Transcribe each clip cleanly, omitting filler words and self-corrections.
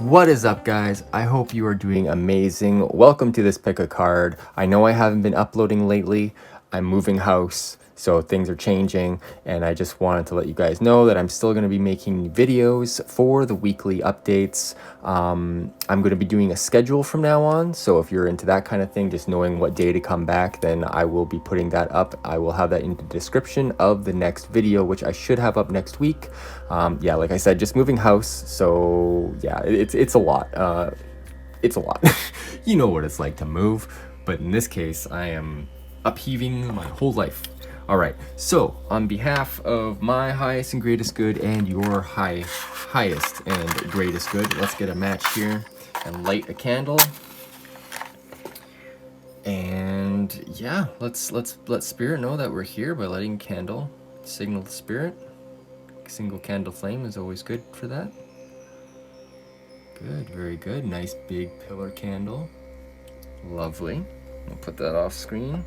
What is up, guys? I hope you are doing amazing. Welcome to this pick a card. I know I haven't been uploading lately. I'm moving house, so things are changing, and I just wanted to let you guys know that I'm still going to be making videos for the weekly updates. I'm going to be doing a schedule from now on, so if you're into that kind of thing, just knowing what day to come back, then I will be putting that up. I will have that in the description of the next video, which I should have up next week. Yeah, like I said, just moving house, so yeah, it's a lot. It's a lot. You know what it's like to move, but in this case, I am upheaving my whole life. All right, so on behalf of my highest and greatest good and your highest and greatest good, let's get a match here and light a candle. And yeah, let's let spirit know that we're here by lighting a candle. Signal the spirit. Single candle flame is always good for that. Good, very good. Nice big pillar candle. Lovely. I'll put that off screen.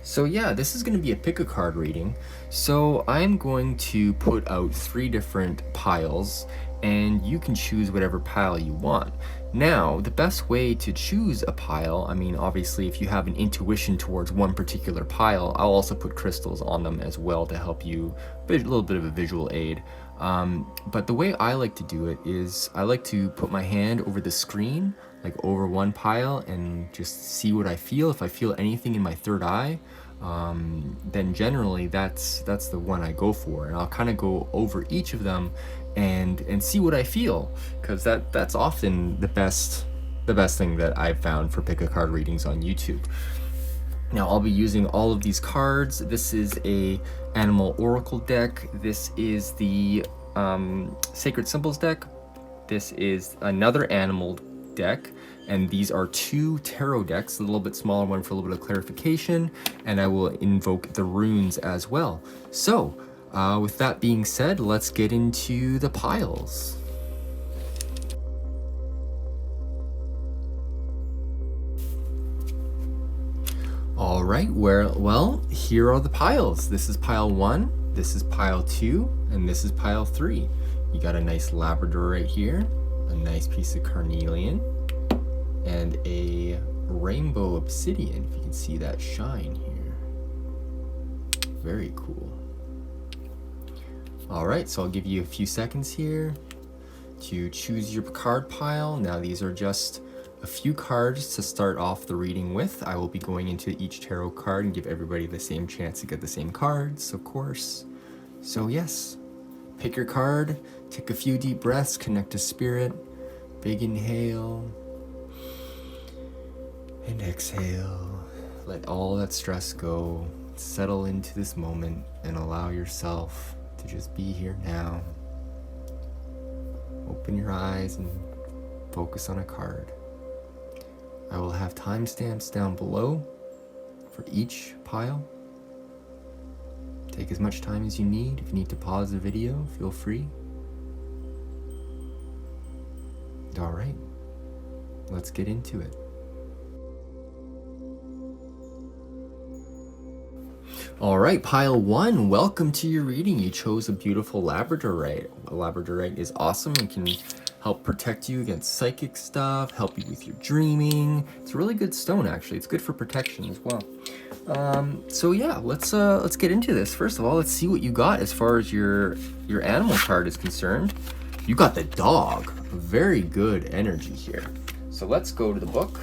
So yeah, this is going to be a pick a card reading. So I'm going to put out 3 different piles, and you can choose whatever pile you want. Now, the best way to choose a pile, I mean, obviously, if you have an intuition towards one particular pile, I'll also put crystals on them as well to help you, a little bit of a visual aid. But the way I like to do it is I like to put my hand over the screen, like over one pile, and just see what I feel. If I feel anything in my third eye, then generally that's the one I go for, and I'll kind of go over each of them and see what I feel, because that's often the best thing that I've found for pick a card readings on YouTube. Now I'll be using all of these cards. This is a animal oracle deck. This is the sacred symbols deck. This is another animal deck, and these are 2 tarot decks, a little bit smaller one for a little bit of clarification, and I will invoke the runes as well. So with that being said, let's get into the piles. All right, well, here are the piles. This is pile 1, this is pile 2, and this is pile 3. You got a nice Labrador right here, a nice piece of carnelian, and a rainbow obsidian, if you can see that shine here. Very cool. All right, so I'll give you a few seconds here to choose your card pile. Now these are just a few cards to start off the reading with. I will be going into each tarot card and give everybody the same chance to get the same cards, of course. So yes, pick your card, take a few deep breaths, connect to spirit, big inhale, and exhale. Let all that stress go, settle into this moment, and allow yourself to just be here now. Open your eyes and focus on a card. I will have timestamps down below for each pile. Take as much time as you need. If you need to pause the video, feel free. All right, let's get into it. All right, pile 1, welcome to your reading. You chose a beautiful Labradorite. A Labradorite is awesome and can help protect you against psychic stuff, help you with your dreaming. It's a really good stone, actually. It's good for protection as well. So yeah, let's get into this. First of all, let's see what you got as far as your animal card is concerned. You got the dog. Very good energy here. So let's go to the book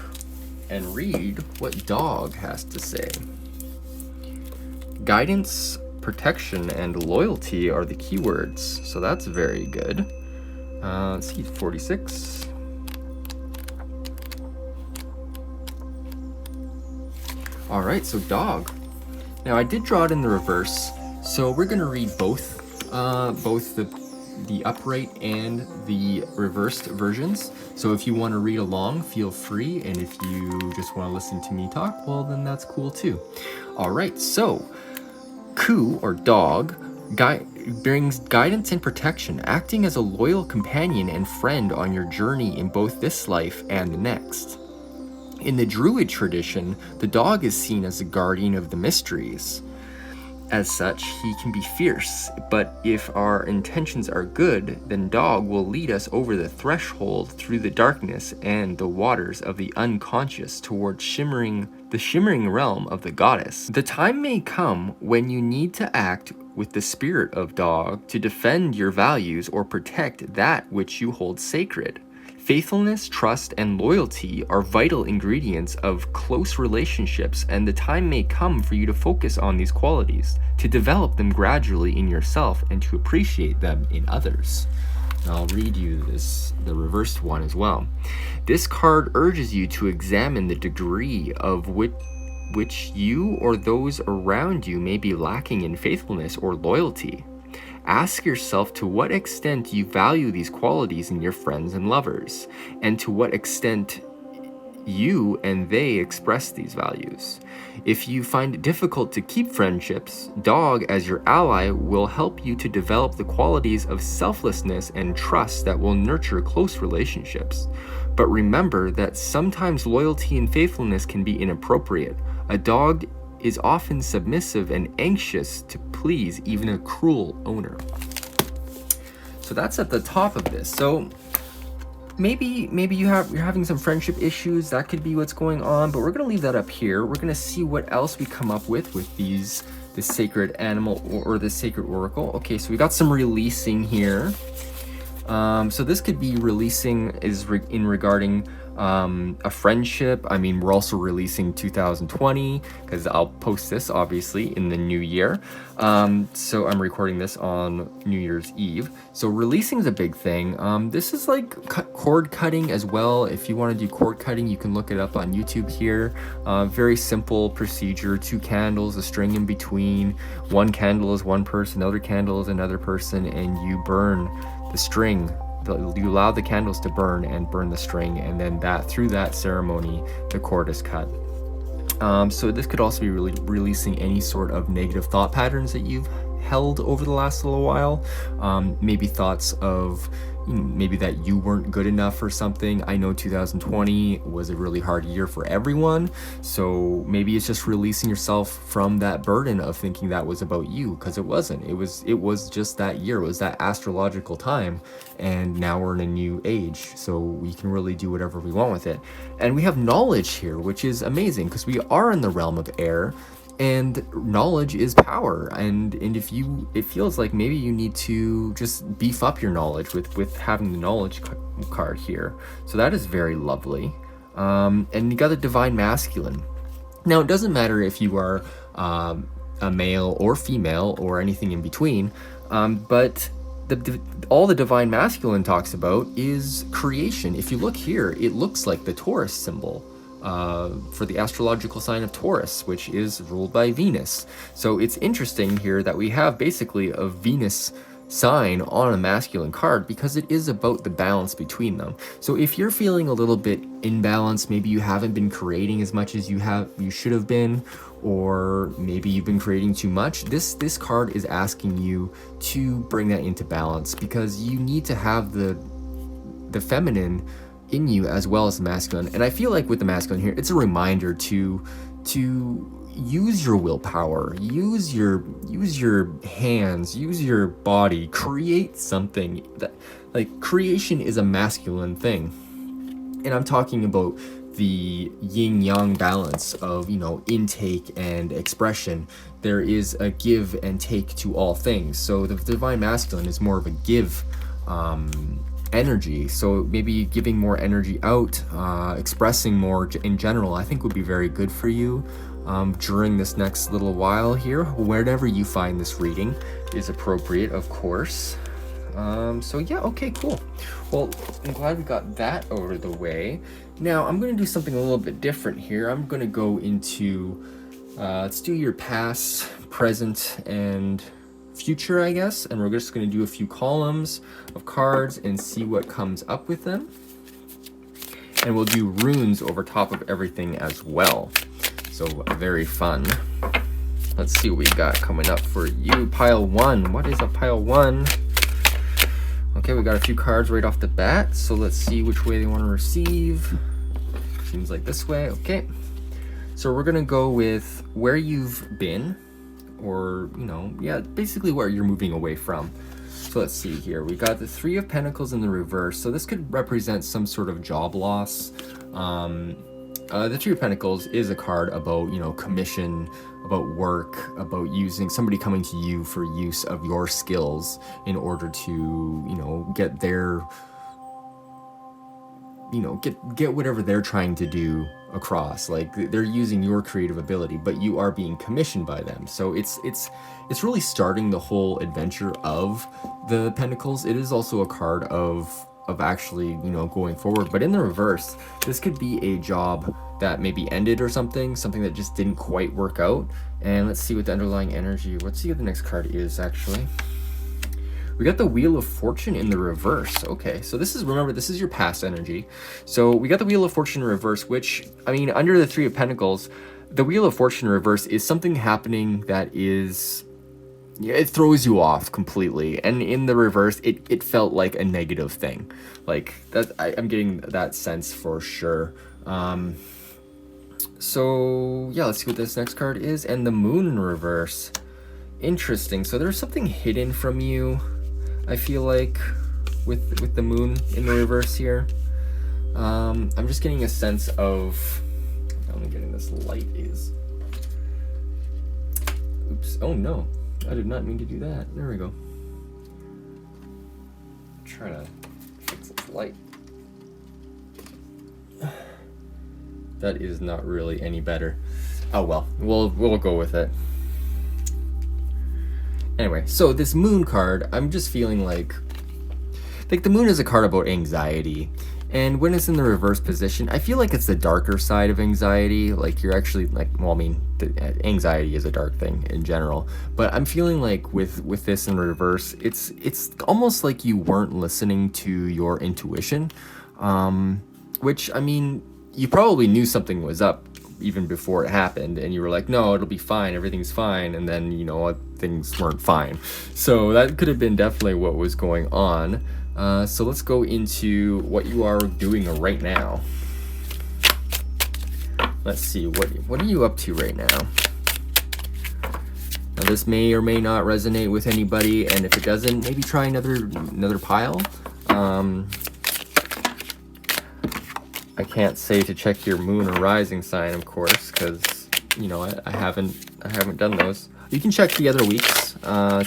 and read what dog has to say. Guidance, protection, and loyalty are the keywords, so that's very good. Let's see, 46. All right, so dog. Now I did draw it in the reverse, so we're gonna read both the upright and the reversed versions. So if you want to read along, feel free, and if you just want to listen to me talk, well, then that's cool too. All right, so Ku, or dog, brings guidance and protection, acting as a loyal companion and friend on your journey in both this life and the next. In the Druid tradition, the dog is seen as a guardian of the mysteries. As such, he can be fierce, but if our intentions are good, then dog will lead us over the threshold through the darkness and the waters of the unconscious toward the shimmering realm of the goddess. The time may come when you need to act with the spirit of dog to defend your values or protect that which you hold sacred. Faithfulness, trust, and loyalty are vital ingredients of close relationships, and the time may come for you to focus on these qualities, to develop them gradually in yourself, and to appreciate them in others. And I'll read you the reversed one as well. This card urges you to examine the degree of which you or those around you may be lacking in faithfulness or loyalty. Ask yourself to what extent you value these qualities in your friends and lovers, and to what extent you and they express these values. If you find it difficult to keep friendships, dog as your ally will help you to develop the qualities of selflessness and trust that will nurture close relationships. But remember that sometimes loyalty and faithfulness can be inappropriate. A dog is often submissive and anxious to please even a cruel owner. So that's at the top of this. So maybe you're having some friendship issues. That could be what's going on, but we're going to leave that up here. We're going to see what else we come up with the sacred animal or the sacred oracle. Okay, so we got some releasing here. So this could be releasing regarding a friendship. I mean, we're also releasing 2020 because I'll post this obviously in the new year. So I'm recording this on New Year's Eve. So releasing is a big thing. This is like cord cutting as well. If you want to do cord cutting, you can look it up on YouTube here. Very simple procedure, 2 candles, a string in between. One candle is one person, another candle is another person, and you burn the string. You allow the candles to burn and burn the string, and then through that ceremony the cord is cut. So this could also be releasing any sort of negative thought patterns that you've held over the last little while. Maybe thoughts of maybe that you weren't good enough or something. I know 2020 was a really hard year for everyone, so maybe it's just releasing yourself from that burden of thinking that was about you, because it wasn't. It was just that year. It was that astrological time, and now we're in a new age, so we can really do whatever we want with it. And we have knowledge here, which is amazing because we are in the realm of air, and knowledge is power. And if it feels like maybe you need to just beef up your knowledge with having the knowledge card here. So that is very lovely. And you got the divine masculine. Now it doesn't matter if you are a male or female or anything in between, but all the divine masculine talks about is creation. If you look here, it looks like the Taurus symbol. For the astrological sign of Taurus, which is ruled by Venus. So it's interesting here that we have basically a Venus sign on a masculine card, because it is about the balance between them. So if you're feeling a little bit imbalanced, maybe you haven't been creating as much as you should have been, or maybe you've been creating too much, this card is asking you to bring that into balance, because you need to have the feminine in you as well as the masculine. And I feel like with the masculine here, it's a reminder to use your willpower, use your hands, use your body, create something. That, like, creation is a masculine thing, and I'm talking about the yin yang balance of intake and expression. There is a give and take to all things. So the divine masculine is more of a give energy, so maybe giving more energy out, expressing more in general, I think would be very good for you during this next little while here, wherever you find this reading is appropriate, of course. So yeah, okay, cool. Well, I'm glad we got that over the way. Now I'm going to do something a little bit different here. I'm going to go into let's do your past, present, and future, I guess, and we're just going to do a few columns of cards and see what comes up with them. And we'll do runes over top of everything as well. So very fun. Let's see what we got coming up for you. Pile 1. What is a pile 1? Okay, we got a few cards right off the bat, so let's see which way they want to receive. Seems like this way. Okay. So we're going to go with where you've been, or, you know, yeah, basically where you're moving away from. So let's see here. We got the Three of Pentacles in the reverse. So this could represent some sort of job loss. The Three of Pentacles is a card about, you know, commission, about work, about using somebody coming to you for use of your skills in order to, you know, get their, you know, get whatever they're trying to do across. Like they're using your creative ability, but you are being commissioned by them. So it's really starting the whole adventure of the Pentacles. It is also a card of actually, you know, going forward. But in the reverse, this could be a job that maybe ended or something that just didn't quite work out. And let's see what the underlying energy, let's see what the next card is actually. We got the Wheel of Fortune in the reverse. Okay, so this is, remember, this is your past energy. So we got the Wheel of Fortune in reverse, which, I mean, under the Three of Pentacles, the Wheel of Fortune in reverse is something happening that is, it throws you off completely. And in the reverse, it felt like a negative thing. Like, that, I'm getting that sense for sure. So, yeah, let's see what this next card is. And the Moon in reverse. Interesting. So there's something hidden from you, I feel like, with the Moon in the reverse here. I'm just getting a sense of, I'm getting this light is, oops, oh no, I did not mean to do that. There we go. Try to fix this light. That is not really any better. Oh well, we'll go with it. Anyway, so this Moon card, I'm just feeling like the Moon is a card about anxiety. And when it's in the reverse position, I feel like it's the darker side of anxiety. Like you're actually like, well, I mean, anxiety is a dark thing in general. But I'm feeling like with this in reverse, it's almost like you weren't listening to your intuition. Which, I mean, you probably knew something was up even before it happened, and you were like, no, it'll be fine, everything's fine, and then, you know what, things weren't fine. So that could have been definitely what was going on. So let's go into what you are doing right now. Let's see, what are you up to right now? Now this may or may not resonate with anybody, and if it doesn't, maybe try another pile. I can't say to check your moon or rising sign, of course, because, you know, I haven't done those. You can check the other weeks,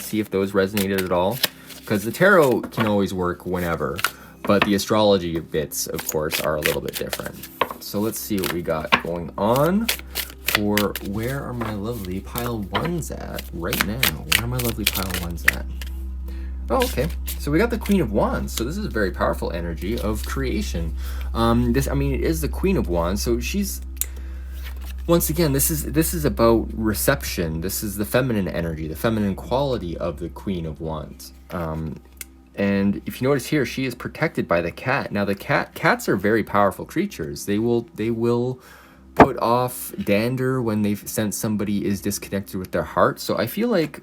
see if those resonated at all, because the tarot can always work whenever, but the astrology bits, of course, are a little bit different. So let's see what we got going on for where are my lovely pile ones at right now. Where are my lovely pile ones at? Oh, okay. So we got the Queen of Wands. So this is a very powerful energy of creation. It is the Queen of Wands. So she's, once again, this is about reception. This is the feminine energy, the feminine quality of the Queen of Wands. And if you notice here, she is protected by the cat. Now the cats are very powerful creatures. They will put off dander when they sense somebody is disconnected with their heart. So I feel like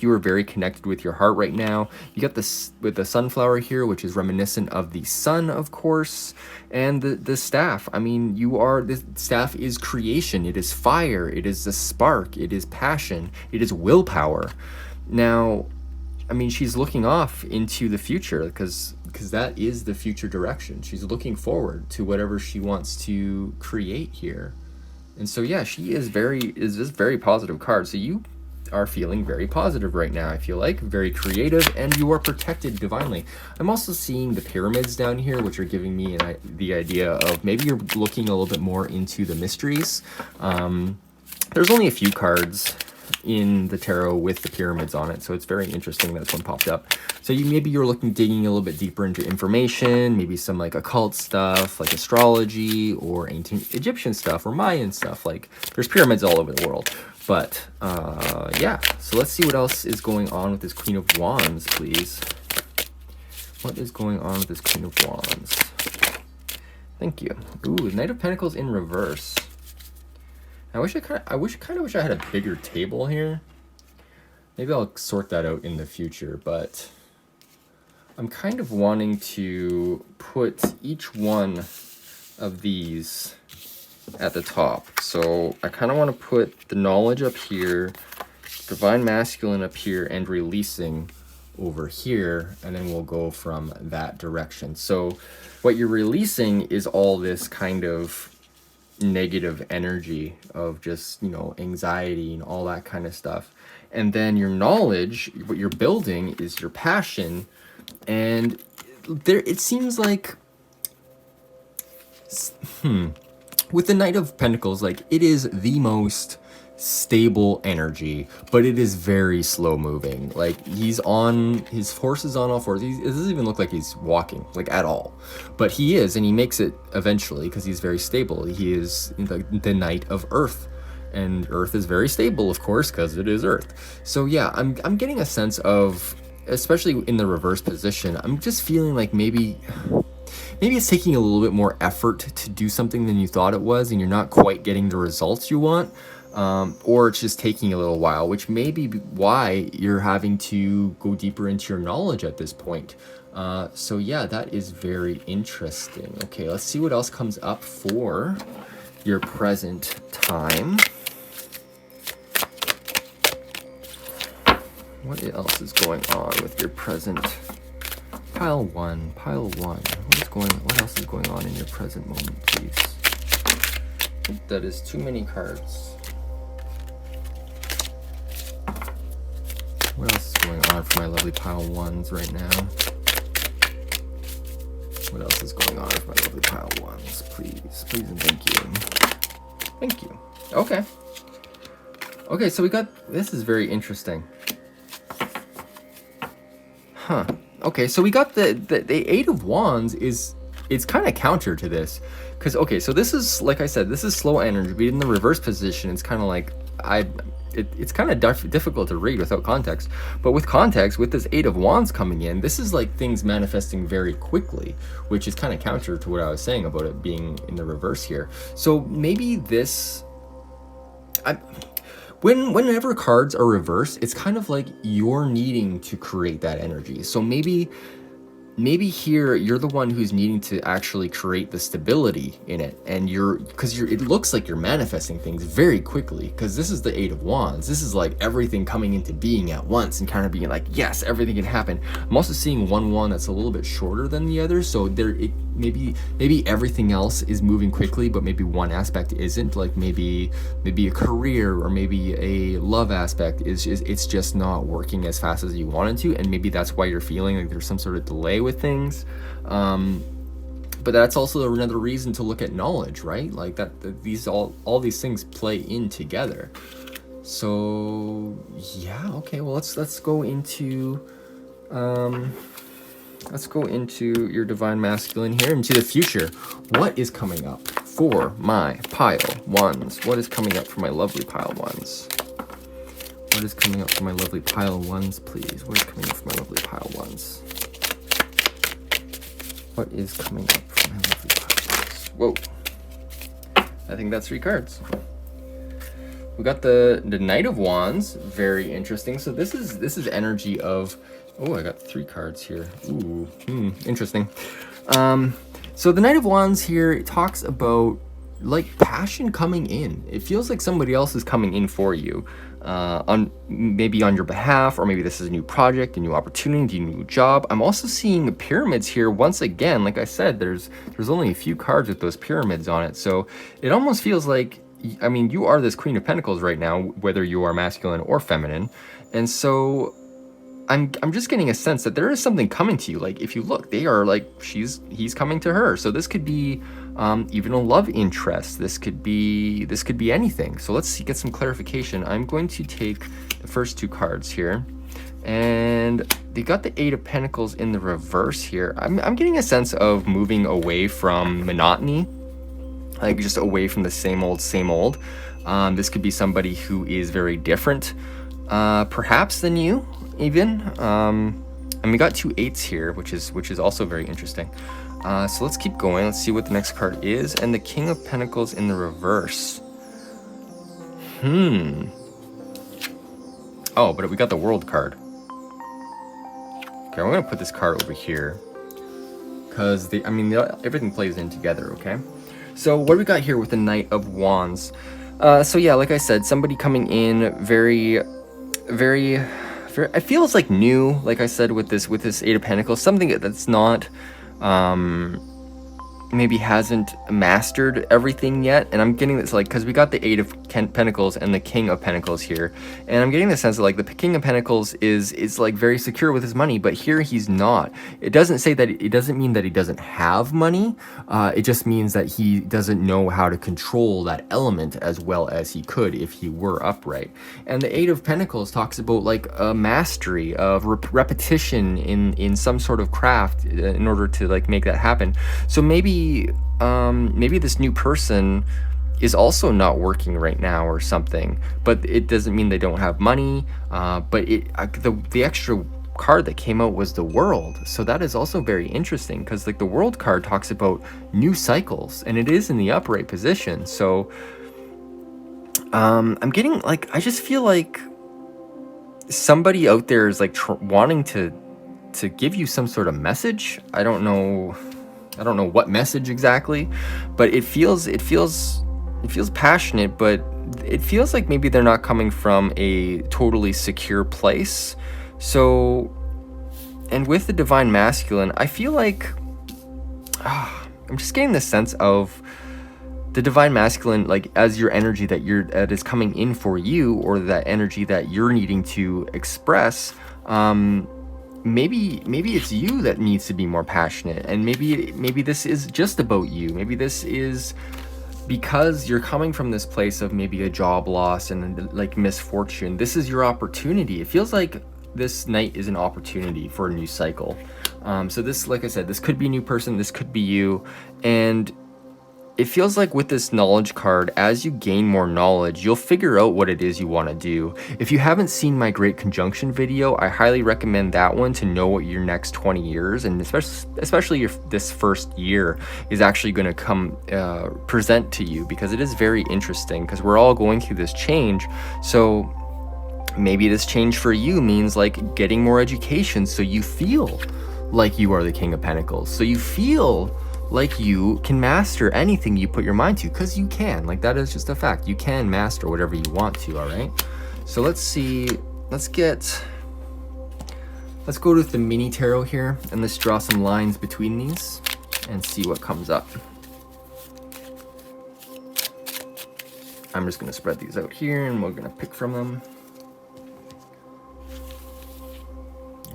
you are very connected with your heart right now. You got this with the sunflower here, which is reminiscent of the sun, of course, and the staff. I mean, the staff is creation. It is fire. It is the spark. It is passion. It is willpower. Now, I mean, she's looking off into the future because that is the future direction. She's looking forward to whatever she wants to create here. And so, yeah, she is this very positive card. So you are feeling very positive right now, I feel like, very creative, and you are protected divinely. I'm also seeing the pyramids down here, which are giving me the idea of maybe you're looking a little bit more into the mysteries. There's only a few cards in the tarot with the pyramids on it, so it's very interesting that this one popped up. So you're digging a little bit deeper into information, maybe some like occult stuff, like astrology, or ancient Egyptian stuff, or Mayan stuff. Like there's pyramids all over the world. But yeah, so let's see what else is going on with this Queen of Wands, please. What is going on with this Queen of Wands? Thank you. Ooh, Knight of Pentacles in reverse. I kind of wish I had a bigger table here. Maybe I'll sort that out in the future, but I'm kind of wanting to put each one of these at the top. So I kind of want to put the knowledge up here, Divine Masculine up here and releasing over here, and then we'll go from that direction. So what you're releasing is all this kind of negative energy of just, you know, anxiety and all that kind of stuff. And then your knowledge, what you're building, is your passion. And there, it seems like, with the Knight of Pentacles, like, it is the most stable energy, but it is very slow moving. Like, his horse is on all fours. It doesn't even look like he's walking, like, at all, but he is, and he makes it eventually because he's very stable. He is the Knight of Earth, and Earth is very stable, of course, because it is Earth. So yeah, I'm getting a sense of, especially in the reverse position, I'm just feeling like maybe it's taking a little bit more effort to do something than you thought it was, and you're not quite getting the results you want. Or it's just taking a little while, which may be why you're having to go deeper into your knowledge at this point. So yeah, that is very interesting. Okay, let's see what else comes up for your present time. What else is going on with your present? Pile one. What else is going on in your present moment, please? I think that is too many cards. What else is going on for my lovely pile ones right now? What else is going on for my lovely pile ones? Please, please, and thank you. Thank you. Okay. Okay, so we got, this is very interesting. Huh. Okay, so we got the Eight of Wands it's kind of counter to this. Because, okay, so this is, like I said, this is slow energy, but in the reverse position, it's kind of like, it's kind of difficult to read without context. But with context, with this Eight of Wands coming in, this is like things manifesting very quickly, which is kind of counter to what I was saying about it being in the reverse here. So maybe this, whenever cards are reversed, it's kind of like you're needing to create that energy. So maybe here you're the one who's needing to actually create the stability in it, and it looks like you're manifesting things very quickly, because this is the Eight of Wands. This is like everything coming into being at once and kind of being like, yes, everything can happen. I'm also seeing one wand that's a little bit shorter than the other, so maybe everything else is moving quickly, but maybe one aspect isn't. Like maybe a career or maybe a love aspect it's just not working as fast as you wanted to, and maybe that's why you're feeling like there's some sort of delay with things. But that's also another reason to look at knowledge, right? Like that these all these things play in together. So yeah, okay, well let's go into your Divine Masculine here, into the future. What is coming up for my pile ones? What is coming up for my lovely pile ones? What is coming up for my lovely pile ones, please? What is coming up for my lovely pile ones? What is coming up for my lovely pile ones? Whoa. I think that's 3 cards. We got the Knight of Wands, very interesting. So this is energy of, oh, I got 3 cards here. Ooh, interesting. So the Knight of Wands here talks about like passion coming in. It feels like somebody else is coming in for you, maybe on your behalf, or maybe this is a new project, a new opportunity, a new job. I'm also seeing pyramids here once again. Like I said, there's only a few cards with those pyramids on it, so it almost feels like, I mean, you are this Queen of Pentacles right now, whether you are masculine or feminine, and so I'm just getting a sense that there is something coming to you. Like if you look, they are like, he's coming to her. So this could be even a love interest. This could be anything. So let's get some clarification. I'm going to take the first 2 cards here, and they got the Eight of Pentacles in the reverse here. I'm getting a sense of moving away from monotony, like just away from the same old. This could be somebody who is very different, perhaps than you even. And we got 2 8s here, which is also very interesting. So let's keep going. Let's see what the next card is. And the King of Pentacles in the reverse. Oh, but we got the World card. Okay, I'm gonna put this card over here, because everything plays in together. Okay, so what do we got here with the Knight of Wands? So yeah, like I said, somebody coming in very very, it feels like new, like I said, with this Eight of Pentacles, something that's not, maybe hasn't mastered everything yet. And I'm getting this, like, because we got the Eight of Pentacles and the King of Pentacles here, and I'm getting the sense that, like, the King of Pentacles is like very secure with his money, but here he's not. It doesn't say that, it doesn't mean that he doesn't have money. It just means that he doesn't know how to control that element as well as he could if he were upright. And the Eight of Pentacles talks about, like, a mastery of repetition in some sort of craft in order to, like, make that happen. So maybe this new person is also not working right now or something, but it doesn't mean they don't have money. But the extra card that came out was the World, so that is also very interesting, because, like, the World card talks about new cycles, and it is in the upright position. So I'm getting, like, I just feel like somebody out there is, like, wanting to give you some sort of message. I don't know what message exactly, but it feels passionate, but it feels like maybe they're not coming from a totally secure place. So, and with the Divine Masculine, I feel like I'm just getting the sense of the Divine Masculine, like, as your energy that is coming in for you, or that energy that you're needing to express. Maybe it's you that needs to be more passionate, and maybe this is just about you. Maybe this is because you're coming from this place of maybe a job loss and, like, misfortune. This is your opportunity. It feels like this night is an opportunity for a new cycle. So this, like I said, this could be a new person, this could be you, and it feels like with this knowledge card, as you gain more knowledge, you'll figure out what it is you want to do. If you haven't seen my Great Conjunction video, I highly recommend that one to know what your next 20 years, and especially this first year, is actually going to come present to you, because it is very interesting, because we're all going through this change. So maybe this change for you means, like, getting more education so you feel like you are the King of Pentacles, so you feel like you can master anything you put your mind to, because you can. Like, that is just a fact. You can master whatever you want to. All right, so let's see, let's go with the mini tarot here, and let's draw some lines between these and see what comes up. I'm just going to spread these out here, and we're going to pick from them.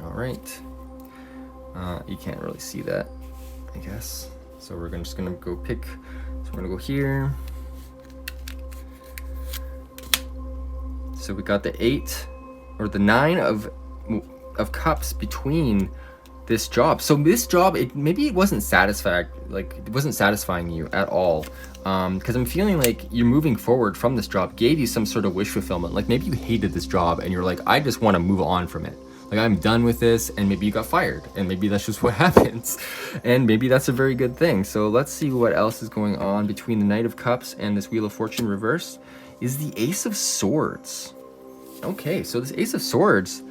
All right, you can't really see that, I guess. So we're just gonna go pick. So we're gonna go here. So we got the 8 or the 9 of cups between this job. So this job, maybe it wasn't satisfying, like, it wasn't satisfying you at all. Because I'm feeling like you're moving forward from this job, gave you some sort of wish fulfillment. Like, maybe you hated this job and you're like, I just want to move on from it. Like, I'm done with this, and maybe you got fired, and maybe that's just what happens, and maybe that's a very good thing. So let's see what else is going on between the Knight of Cups and this Wheel of Fortune reverse. Is the Ace of Swords. Okay, so this Ace of Swords,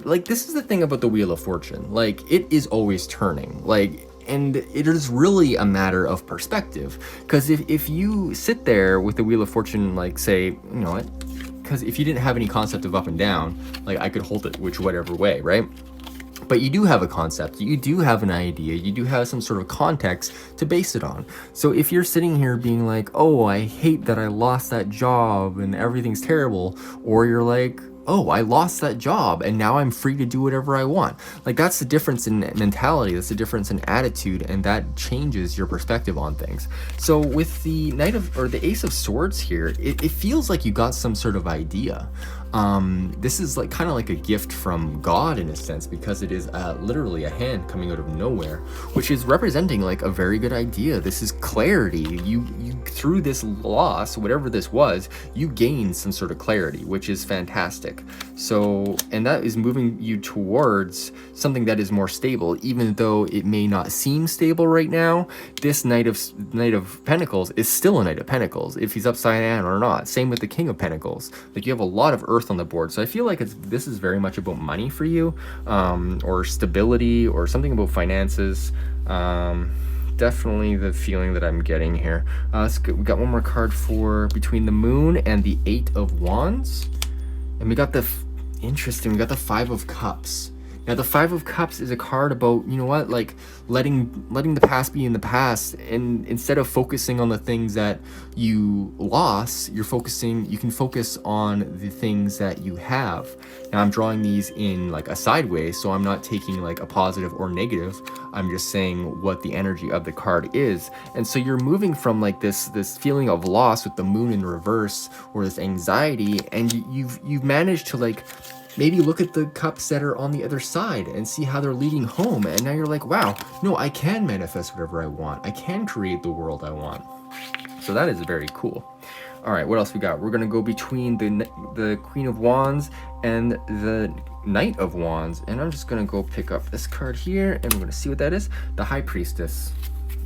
like, this is the thing about the Wheel of Fortune. Like, it is always turning. Like, and it is really a matter of perspective, because if you sit there with the Wheel of Fortune, like, say, you know what, because if you didn't have any concept of up and down, like, I could hold it whichever way, right? But you do have a concept, you do have an idea, you do have some sort of context to base it on. So if you're sitting here being like, oh, I hate that I lost that job and everything's terrible, or you're like, oh, I lost that job and now I'm free to do whatever I want. Like, that's the difference in mentality, that's the difference in attitude, and that changes your perspective on things. So with the the Ace of Swords here, it feels like you got some sort of idea. This is like kind of like a gift from God in a sense, because it is literally a hand coming out of nowhere, which is representing like a very good idea. This is clarity. You through this loss, whatever this was, you gained some sort of clarity, which is fantastic. So, and that is moving you towards something that is more stable, even though it may not seem stable right now. This Knight of Pentacles is still a Knight of Pentacles, if he's upside down or not. Same with the King of Pentacles. Like, you have a lot of Earth on the board, so I feel like this is very much about money for you, or stability, or something about finances. definitely the feeling that I'm getting here. We got one more card for between the moon and the 8 of Wands. And we got interesting, we got the 5 of Cups. Now the 5 of Cups is a card about, you know what, like letting the past be in the past, and instead of focusing on the things that you lost, you can focus on the things that you have. Now I'm drawing these in like a sideways, so I'm not taking like a positive or negative. I'm just saying what the energy of the card is. And so you're moving from like this feeling of loss with the moon in reverse, or this anxiety, and you've managed to like maybe look at the cups that are on the other side and see how they're leading home. And now you're like, wow, no, I can manifest whatever I want. I can create the world I want. So that is very cool. All right, what else we got? We're going to go between the Queen of Wands and the Knight of Wands. And I'm just going to go pick up this card here, and we're going to see what that is. The High Priestess.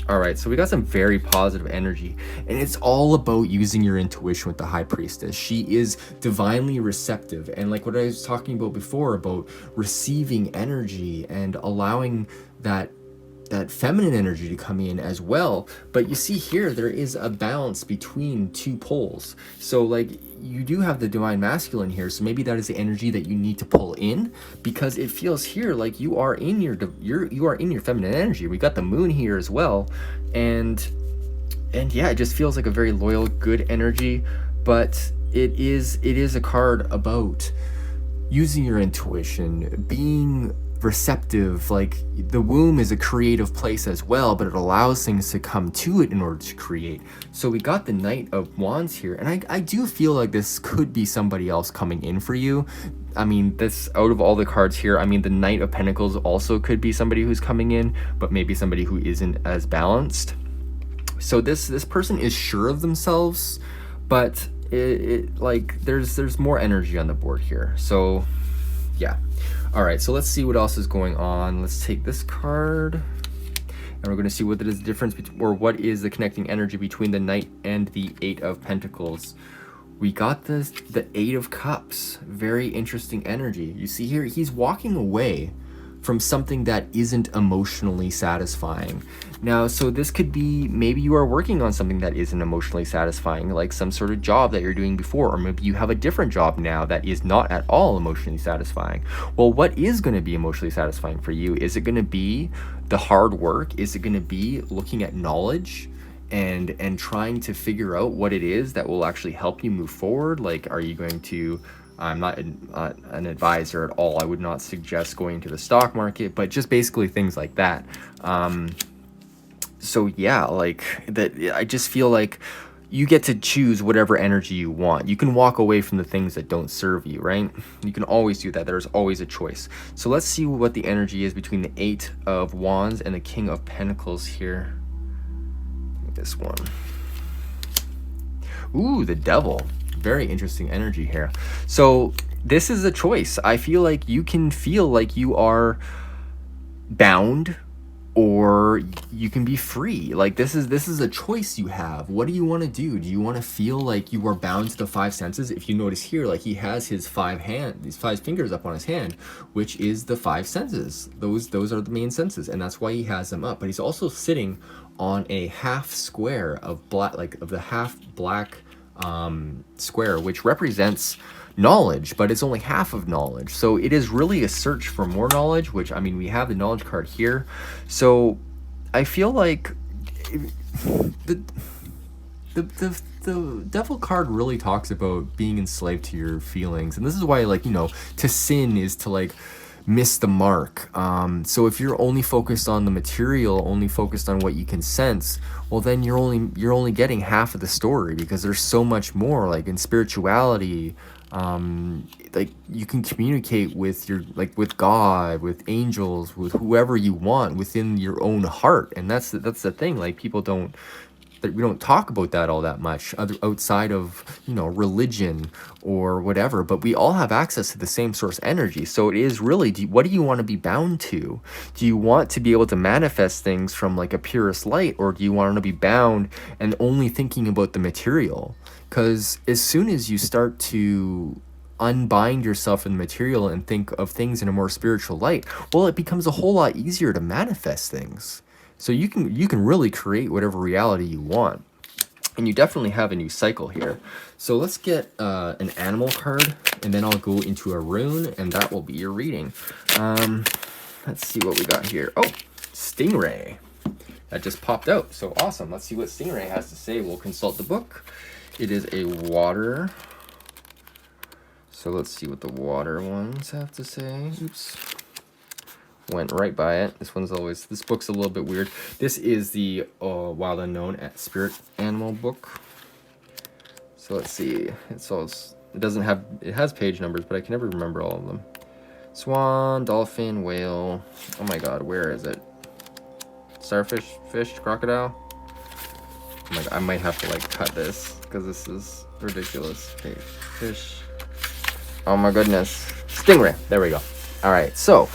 All right, so we got some very positive energy, and it's all about using your intuition with the High Priestess. She is divinely receptive, and like what I was talking about before, about receiving energy and allowing that feminine energy to come in as well. But you see here, there is a balance between two poles. So like you do have the divine masculine here, so maybe that is the energy that you need to pull in, because it feels here like you are in your feminine energy. We got the moon here as well, and yeah, it just feels like a very loyal, good energy. But it is a card about using your intuition, being receptive. Like the womb is a creative place as well, but it allows things to come to it in order to create. So we got the Knight of Wands here, and I do feel like this could be somebody else coming in for you. I mean, this, out of all the cards here, I mean, the Knight of Pentacles also could be somebody who's coming in, but maybe somebody who isn't as balanced. So this person is sure of themselves, but it like there's more energy on the board here. So yeah. All right, so let's see what else is going on. Let's take this card, and we're going to see what is the difference between, or what is the connecting energy between the Knight and the 8 of Pentacles. We got the 8 of Cups. Very interesting energy. You see here, he's walking away from something that isn't emotionally satisfying. Now, so this could be, maybe you are working on something that isn't emotionally satisfying, like some sort of job that you're doing before, or maybe you have a different job now that is not at all emotionally satisfying. Well, what is going to be emotionally satisfying for you? Is it going to be the hard work? Is it going to be looking at knowledge and trying to figure out what it is that will actually help you move forward? Like, are you going to, I'm not an advisor at all, I would not suggest going to the stock market, but just basically things like that. So yeah, like that, I just feel like you get to choose whatever energy you want. You can walk away from the things that don't serve you, right? You can always do that. There's always a choice. So let's see what the energy is between the 8 of Wands and the King of Pentacles here. This one. Ooh, the Devil. Very interesting energy here. So this is a choice. I feel like you can feel like you are bound, or you can be free. Like this is a choice you have. What do you want to do? Do you want to feel like you are bound to the 5 senses? If you notice here, like he has his 5 fingers up on his hand, which is the 5 senses. Those are the main senses, and that's why he has them up. But he's also sitting on a half square of black, like of the half black square, which represents knowledge, but it's only half of knowledge. So it is really a search for more knowledge, which, I mean, we have the knowledge card here. So I feel like the Devil card really talks about being enslaved to your feelings. And this is why, like, you know, to sin is to like miss the mark. So if you're only focused on the material, only focused on what you can sense, well, then you're only getting half of the story, because there's so much more. Like in spirituality, like you can communicate with with God, with angels, with whoever you want within your own heart. And that's the thing. Like people don't, that we don't talk about that all that much outside of, you know, religion or whatever, but we all have access to the same source energy. So it is really, what do you want to be bound to? Do you want to be able to manifest things from like a purest light, or do you want to be bound and only thinking about the material? Because as soon as you start to unbind yourself from the material and think of things in a more spiritual light, well, it becomes a whole lot easier to manifest things. So you can really create whatever reality you want. And you definitely have a new cycle here. So let's get an animal card, and then I'll go into a rune, and that will be your reading. Let's see what we got here. Oh, Stingray. That just popped out. So awesome. Let's see what Stingray has to say. We'll consult the book. It is a water. So let's see what the water ones have to say. Oops. Went right by it. This book's a little bit weird. This is the Wild Unknown Spirit Animal book. So let's see. It has page numbers, but I can never remember all of them. Swan, dolphin, whale. Oh my god, where is it? Starfish, fish, crocodile. Oh my god, I might have to like cut this because this is ridiculous. Okay, fish. Oh my goodness. Stingray. There we go. All right, so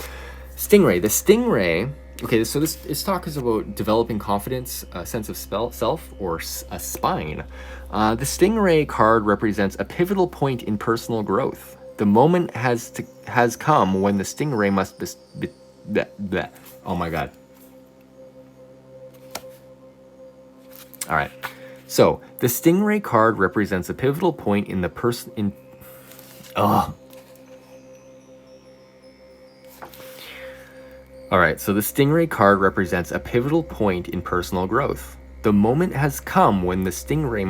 Stingray. The Stingray. Okay, so this talk is about developing confidence, a sense of self, or a spine. The Stingray card represents a pivotal point in personal growth. The moment has come when the Stingray must be oh my god. All right. So the Stingray card represents a pivotal point in the All right, so the Stingray card represents a pivotal point in personal growth. The moment has come when the Stingray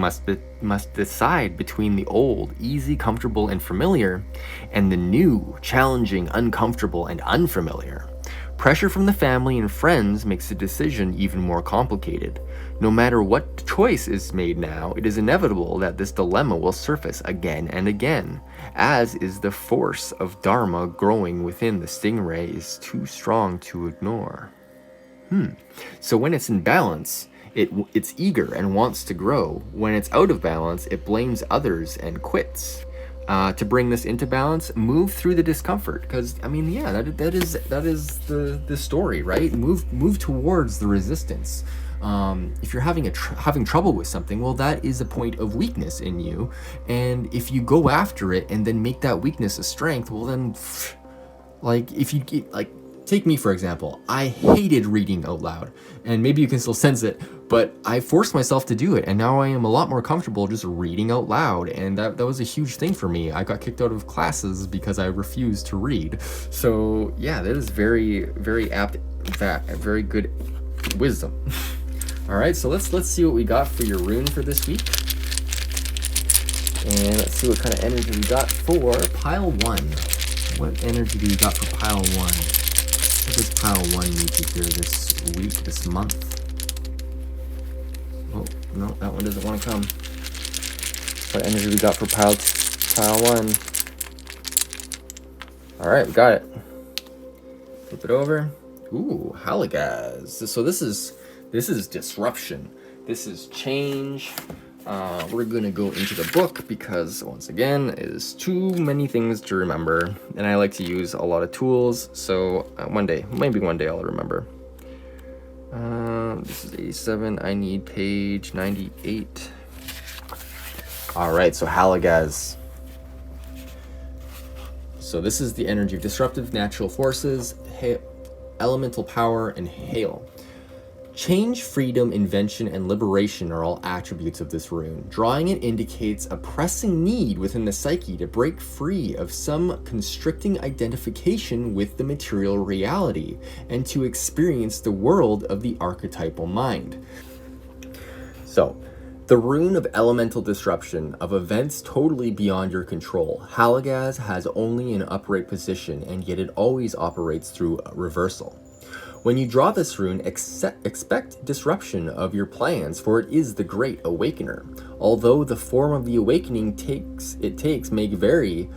must decide between the old, easy, comfortable, and familiar, and the new, challenging, uncomfortable, and unfamiliar. Pressure from the family and friends makes the decision even more complicated. No matter what choice is made now, it is inevitable that this dilemma will surface again and again, as is the force of Dharma growing within the Stingray is too strong to ignore. So when it's in balance, it's eager and wants to grow. When it's out of balance, it blames others and quits. To bring this into balance, move through the discomfort. Because I mean, yeah, that is the story, right? Move towards the resistance. If you're having trouble with something, well, that is a point of weakness in you. And if you go after it and then make that weakness a strength, well, then, like, if you get like. Take me, for example. I hated reading out loud, and maybe you can still sense it, but I forced myself to do it, and now I am a lot more comfortable just reading out loud, and that was a huge thing for me. I got kicked out of classes because I refused to read. So yeah, that is very, very apt, very good wisdom. All right, so let's see what we got for your rune for this week, and let's see what kind of energy we got for pile 1. What energy do you got for pile 1? What does pile 1 need to hear this week, this month? Oh, no, that one doesn't want to come. What energy we got for pile 1? All right, we got it. Flip it over. Ooh, Halagaz. So this is disruption. This is change. We're gonna go into the book because, once again, it is too many things to remember, and I like to use a lot of tools, so maybe one day I'll remember. This is 87, I need page 98. Alright, so Halagaz. So this is the energy of disruptive natural forces, elemental power, and hail. Change, freedom, invention, and liberation are all attributes of this rune. Drawing it indicates a pressing need within the psyche to break free of some constricting identification with the material reality and to experience the world of the archetypal mind. So, the rune of elemental disruption, of events totally beyond your control. Halagaz has only an upright position, and yet it always operates through reversal. When you draw this rune, expect disruption of your plans, for it is the Great Awakener. Although the form of the awakening may vary,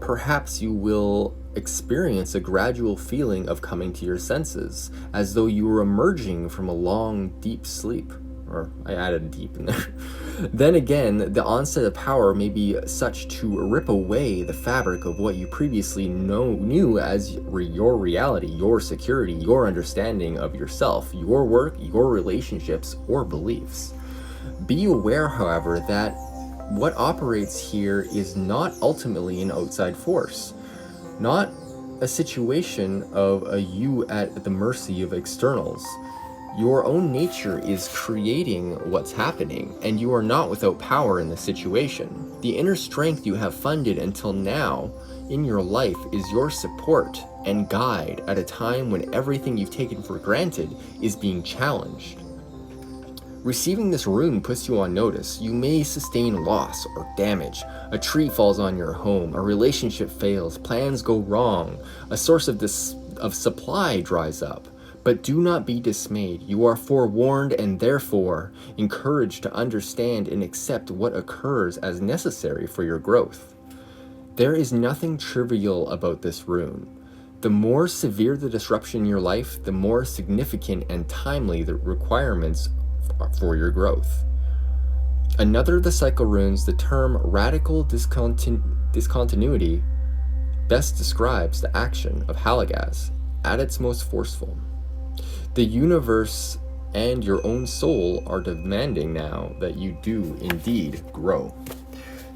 perhaps you will experience a gradual feeling of coming to your senses, as though you were emerging from a long, deep sleep. Or I added deep in there. Then again, the onset of power may be such to rip away the fabric of what you previously knew as your reality, your security, your understanding of yourself, your work, your relationships, or beliefs. Be aware, however, that what operates here is not ultimately an outside force, not a situation of a you at the mercy of externals. Your own nature is creating what's happening, and you are not without power in the situation. The inner strength you have funded until now in your life is your support and guide at a time when everything you've taken for granted is being challenged. Receiving this rune puts you on notice. You may sustain loss or damage. A tree falls on your home, a relationship fails, plans go wrong, a source of supply dries up. But do not be dismayed. You are forewarned and therefore encouraged to understand and accept what occurs as necessary for your growth. There is nothing trivial about this rune. The more severe the disruption in your life, the more significant and timely the requirements for your growth. Another of the cycle runes, the term radical discontinuity, best describes the action of Halagaz at its most forceful. The universe and your own soul are demanding now that you do indeed grow.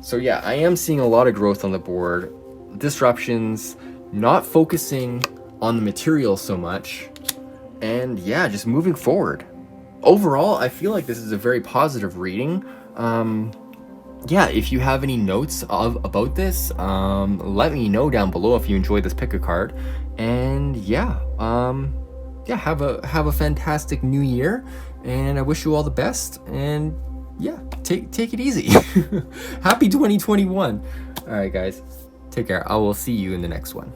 So yeah, I am seeing a lot of growth on the board. Disruptions, not focusing on the material so much, and yeah, just moving forward. Overall, I feel like this is a very positive reading. Yeah, if you have any notes about this, let me know down below if you enjoyed this pick a card. And yeah, have a fantastic new year, and I wish you all the best. And yeah, take it easy. Happy 2021. All right, guys, take care. I will see you in the next one.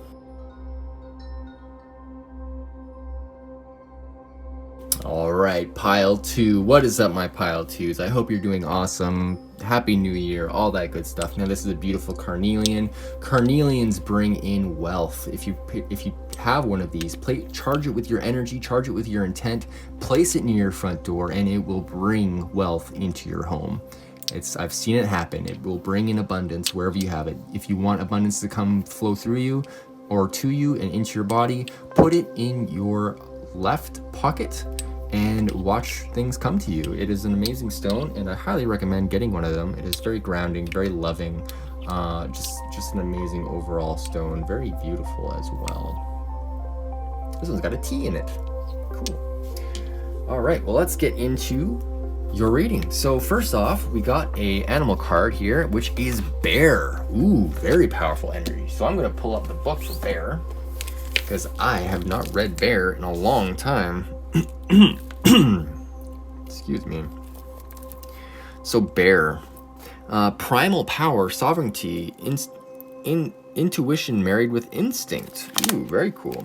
All right, pile 2. What is up, my pile 2s? I hope you're doing awesome. Happy New Year, all that good stuff. Now, this is a beautiful carnelian. Carnelians bring in wealth. If you have one of these, charge it with your energy, charge it with your intent, place it near your front door, and it will bring wealth into your home. I've seen it happen. It will bring in abundance wherever you have it. If you want abundance to come flow through you or to you and into your body, put it in your left pocket and watch things come to you. It is an amazing stone, and I highly recommend getting one of them. It is very grounding, very loving, just an amazing overall stone, very beautiful as well. This one's got a T in it. Cool. All right, well, let's get into your reading. So first off, we got a animal card here, which is bear. Ooh, very powerful energy. So I'm gonna pull up the book for bear, because I have not read bear in a long time. Excuse me. So bear, primal power, sovereignty, intuition married with instinct. Ooh, very cool.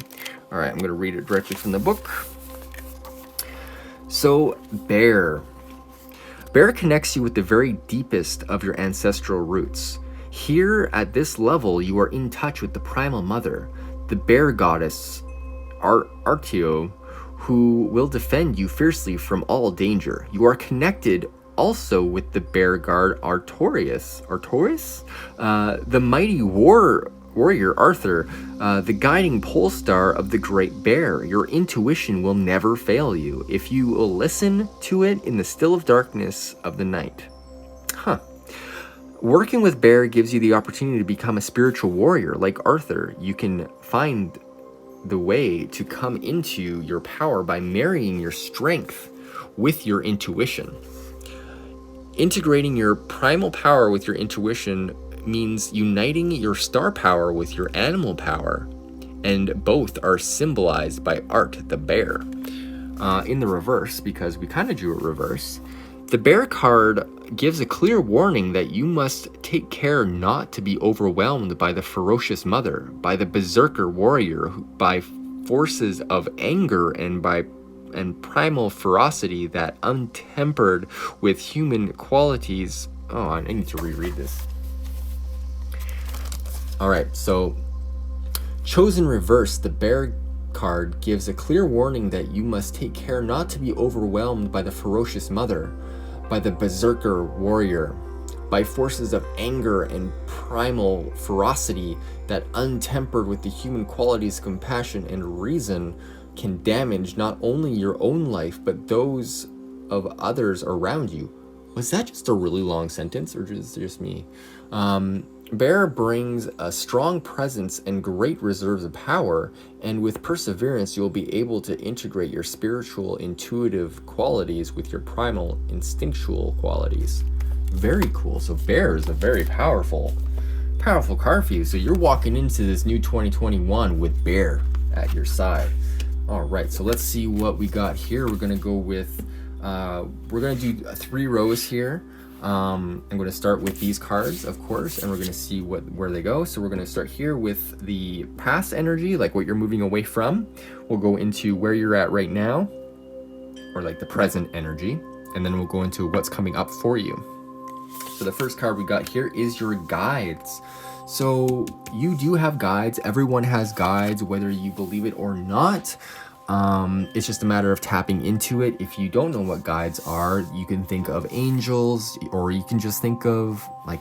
All right, I'm going to read it directly from the book. So bear connects you with the very deepest of your ancestral roots. Here at this level, you are in touch with the primal mother, the bear goddess Artio, who will defend you fiercely from all danger. You are connected also with the bear guard Artorius, the mighty warrior Arthur, the guiding pole star of the great bear. Your intuition will never fail you if you will listen to it in the still of darkness of the night. Working with bear gives you the opportunity to become a spiritual warrior like Arthur. You can find the way to come into your power by marrying your strength with your intuition. Integrating your primal power with your intuition means uniting your star power with your animal power, and both are symbolized by Art the bear. In the reverse, because we kind of drew it reverse, the bear card gives a clear warning that you must take care not to be overwhelmed by the ferocious mother, by the berserker warrior, by forces of anger and primal ferocity that untempered with human qualities. Oh, I need to reread this. All right, so chosen reverse, the bear card gives a clear warning that you must take care not to be overwhelmed by the ferocious mother, by the berserker warrior, by forces of anger and primal ferocity that untempered with the human qualities of compassion and reason can damage not only your own life but those of others around you. Was that just a really long sentence, or just me? Bear brings a strong presence and great reserves of power, and with perseverance, you'll be able to integrate your spiritual, intuitive qualities with your primal, instinctual qualities. Very cool. So bear is a very powerful card for you. So you're walking into this new 2021 with bear at your side. All right, so let's see what we got here. We're gonna go with, we're gonna do 3 rows here. I'm going to start with these cards, of course, and we're going to see where they go. So we're going to start here with the past energy, like what you're moving away from. We'll go into where you're at right now, or like the present energy, and then we'll go into what's coming up for you. So the first card we got here is your guides. So you do have guides. Everyone has guides, whether you believe it or not. It's just a matter of tapping into it. If you don't know what guides are, you can think of angels, or you can just think of like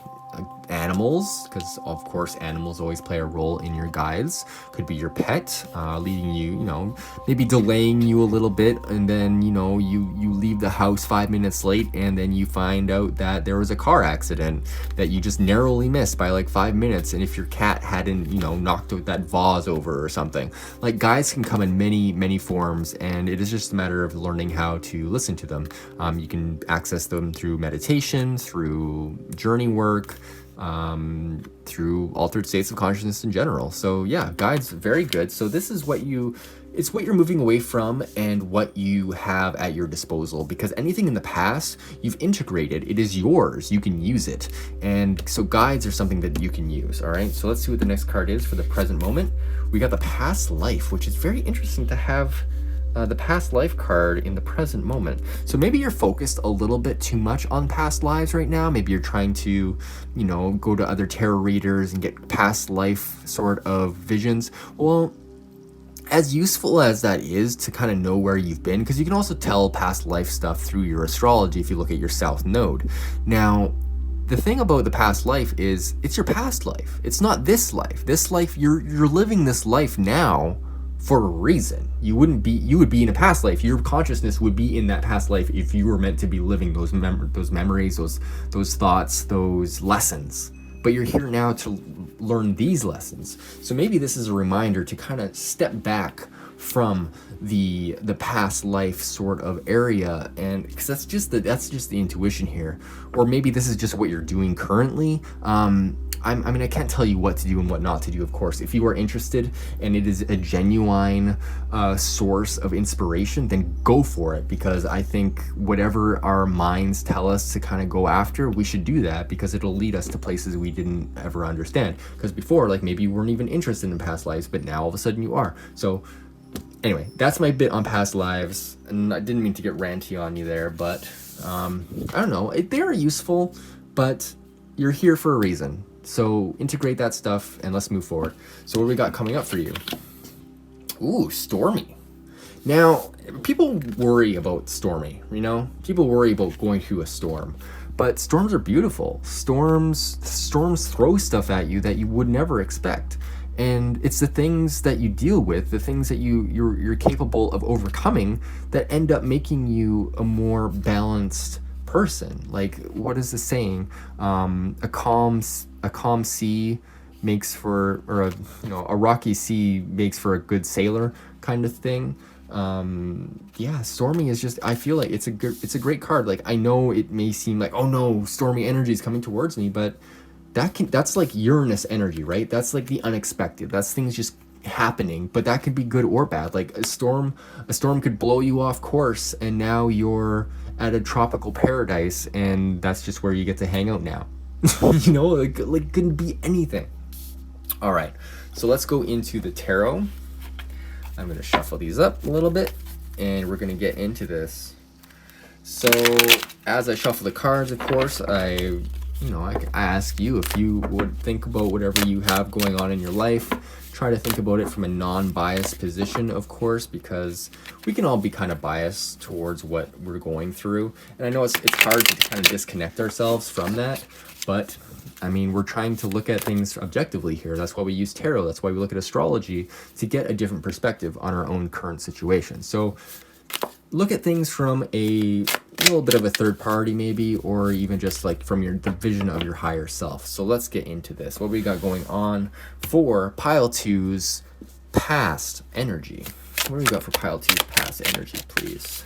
animals, because of course animals always play a role in your guides. Could be your pet, leading you, maybe delaying you a little bit, and then you leave the house 5 minutes late, and then you find out that there was a car accident that you just narrowly missed by like 5 minutes. And if your cat hadn't knocked out that vase over or something, like guides can come in many forms, and it is just a matter of learning how to listen to them. You can access them through meditation, through journey work, through altered states of consciousness in general. So yeah, guides, very good. So this is it's what you're moving away from and what you have at your disposal, because anything in the past you've integrated, it is yours, you can use it. And so guides are something that you can use. All right, so let's see what the next card is for the present moment. We got the past life, which is very interesting to have the past life card in the present moment. So maybe you're focused a little bit too much on past lives right now. Maybe you're trying to, go to other tarot readers and get past life sort of visions. Well, as useful as that is to kind of know where you've been, because you can also tell past life stuff through your astrology if you look at your South Node. Now, the thing about the past life is it's your past life. It's not this life. This life, you're living this life now for a reason. You would be in a past life. Your consciousness would be in that past life if you were meant to be living those memories, those thoughts, those lessons. But you're here now to learn these lessons. So maybe this is a reminder to kind of step back from the past life sort of area, and because that's just the intuition here. Or maybe this is just what you're doing currently. I can't tell you what to do and what not to do, of course. If you are interested and it is a genuine source of inspiration, then go for it, because I think whatever our minds tell us to kind of go after, we should do that, because it'll lead us to places we didn't ever understand. Because before, like, maybe you weren't even interested in past lives, but now all of a sudden you are. So anyway, that's my bit on past lives, and I didn't mean to get ranty on you there, but I don't know. They're useful, but you're here for a reason. So integrate that stuff and let's move forward. So what do we got coming up for you? Ooh, stormy. Now, people worry about stormy, People worry about going through a storm. But storms are beautiful. Storms throw stuff at you that you would never expect. And it's the things that you deal with, the things that you're capable of overcoming, that end up making you a more balanced person. Like, what is the saying? A calm sea makes for, or a rocky sea makes for a good sailor, kind of thing. Yeah, stormy is just, I feel like it's a great card. Like, I know it may seem like, oh no, stormy energy is coming towards me, but that's like Uranus energy, right? That's like the unexpected. That's things just happening, but that could be good or bad. Like a storm could blow you off course, and now you're at a tropical paradise, and that's just where you get to hang out now. Like couldn't be anything. All right, so let's go into the tarot. I'm going to shuffle these up a little bit, and we're going to get into this. So as I shuffle the cards, of course, I ask you if you would think about whatever you have going on in your life. Try to think about it from a non-biased position, of course, because we can all be kind of biased towards what we're going through. And I know it's hard to kind of disconnect ourselves from that, but I mean, we're trying to look at things objectively here. That's why we use tarot. That's why we look at astrology, to get a different perspective on our own current situation. So look at things from a little bit of a third party maybe, or even just like from the vision of your higher self. So let's get into this. What we got going on for pile two's past energy? What do we got for pile two's past energy, please?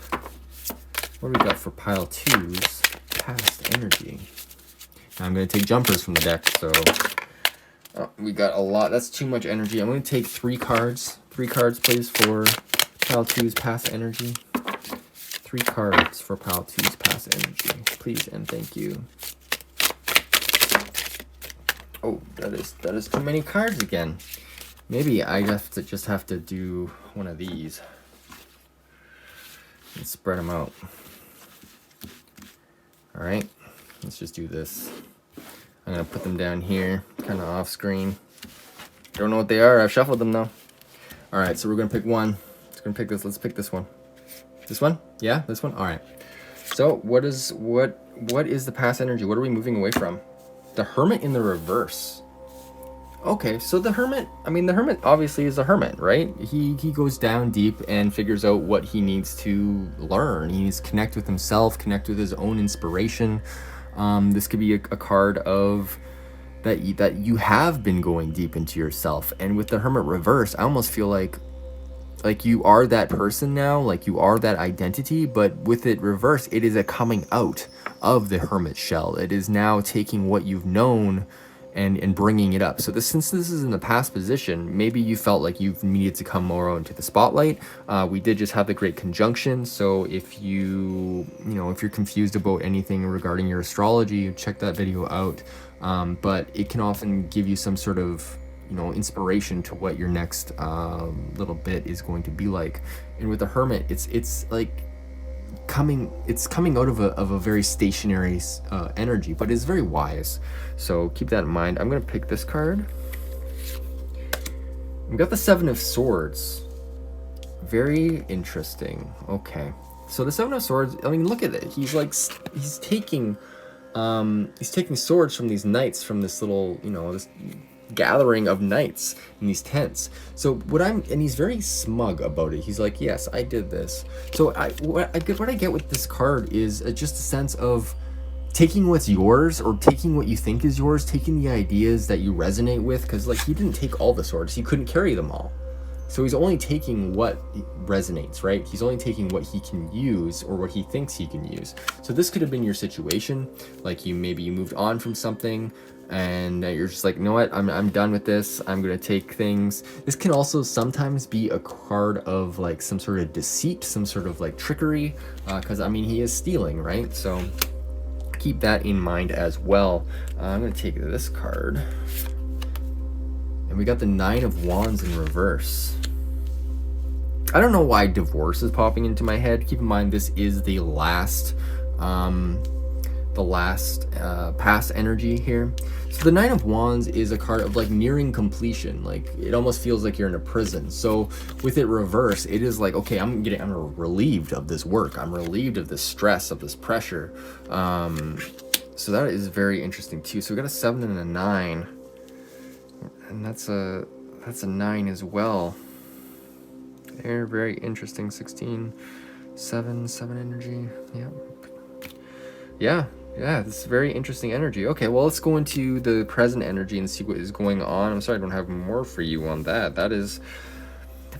What do we got for pile two's past energy? Now I'm going to take jumpers from the deck, so we got a lot. That's too much energy. I'm going to take 3 cards. 3 cards, please, for pile two's past energy. 3 cards for pile two's past energy, please and thank you. Oh, that is too many cards again. Maybe I just have to do one of these and spread them out. All right, let's just do this. I'm gonna put them down here, kind of off screen. Don't know what they are. I've shuffled them though. All right, so we're gonna pick one. Gonna pick this. Let's pick this one. This one? Yeah, this one. All right. So what is the past energy? What are we moving away from? The Hermit in the reverse. Okay, so the Hermit, I mean, the Hermit obviously is a hermit, right? He goes down deep and figures out what he needs to learn. He needs to connect with himself, connect with his own inspiration. This could be a card of that you have been going deep into yourself. And with the Hermit reverse, I almost feel like you are that person now, like you are that identity, but with it reverse, it is a coming out of the hermit shell. It is now taking what you've known and bringing it up. So since this is in the past position, maybe you felt like you've needed to come more into the spotlight. We did just have the great conjunction. So if if you're confused about anything regarding your astrology, check that video out. But it can often give you some sort of inspiration to what your next little bit is going to be like. And with the Hermit, it's like coming out of a very stationary energy, but it's very wise. So keep that in mind. I'm gonna pick this card. We got the 7 of Swords. Very interesting. Okay, so the 7 of Swords, I mean, look at it. He's taking swords from these knights, from this little this gathering of knights in these tents. So and he's very smug about it. He's like, yes, I did this. So what I get with this card is just a sense of taking what's yours, or taking what you think is yours, taking the ideas that you resonate with, because like he didn't take all the swords, he couldn't carry them all. So he's only taking what resonates, right? He's only taking what he can use, or what he thinks he can use. So this could have been your situation. Like maybe you moved on from something, and you're just like, you know what, I'm done with this. I'm gonna take things. This can also sometimes be a card of like some sort of deceit, some sort of like trickery, because I mean, he is stealing, right? So keep that in mind as well. I'm gonna take this card, and we got the 9 of Wands in reverse. I don't know why divorce is popping into my head. Keep in mind, this is the last past energy here. So the 9 of Wands is a card of like nearing completion. Like it almost feels like you're in a prison. So with it reverse, it is like, okay, I'm relieved of this work. I'm relieved of this stress, of this pressure. So that is very interesting too. So we got a 7 and a 9, and that's a 9 as well. They're very interesting. 16, 7 energy. Yeah, this is very interesting energy. Okay, well, let's go into the present energy and see what is going on. I'm sorry I don't have more for you on that.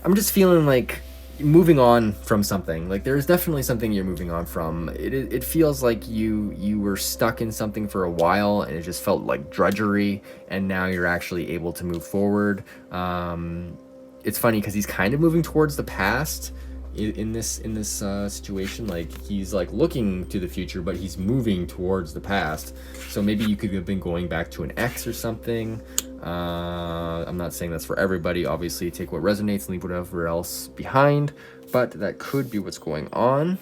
I'm just feeling like moving on from something. Like there's definitely something you're moving on from. It feels like you were stuck in something for a while, and it just felt like drudgery, and now you're actually able to move forward. It's funny because he's kind of moving towards the past in this situation. Like he's like looking to the future, but he's moving towards the past. So maybe you could have been going back to an ex or something. I'm not saying that's for everybody. Obviously, take what resonates and leave whatever else behind, but that could be what's going on.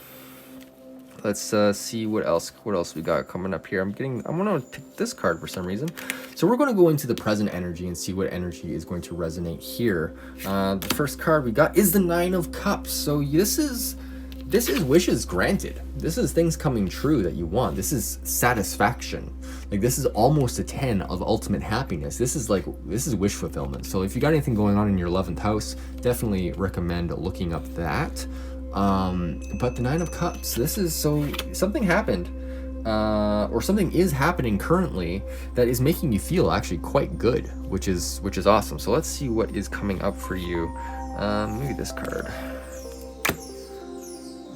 Let's see what else we got coming up here. I want to pick this card for some reason. So we're going to go into the present energy and see what energy is going to resonate here. The first card we got is the 9 of Cups. So this is wishes granted. This is things coming true that you want. This is satisfaction. Like this is almost a 10 of ultimate happiness. This is wish fulfillment. So if you got anything going on in your 11th house, definitely recommend looking up that. But the Nine of Cups, this is, so something happened, or something is happening currently that is making you feel actually quite good, which is awesome. So let's see what is coming up for you. Maybe this card.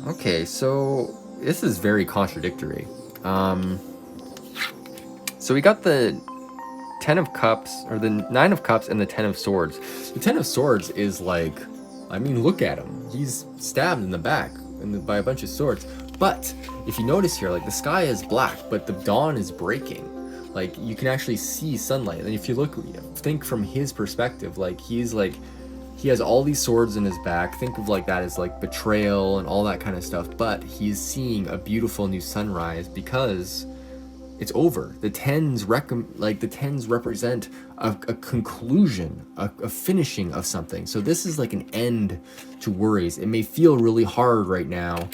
Okay, so this is very contradictory. So we got the Ten of Cups, or the Nine of Cups, and the Ten of Swords. The Ten of Swords is like, I mean, look at him. He's stabbed in the back by a bunch of swords. But if you notice here, like, the sky is black, but the dawn is breaking. Like, you can actually see sunlight. And if you think from his perspective, like, he has all these swords in his back. Think of like that as like betrayal and all that kind of stuff. But he's seeing a beautiful new sunrise because it's over. The tens represent a conclusion, a finishing of something. So this is like an end to worries. It may feel really hard right now,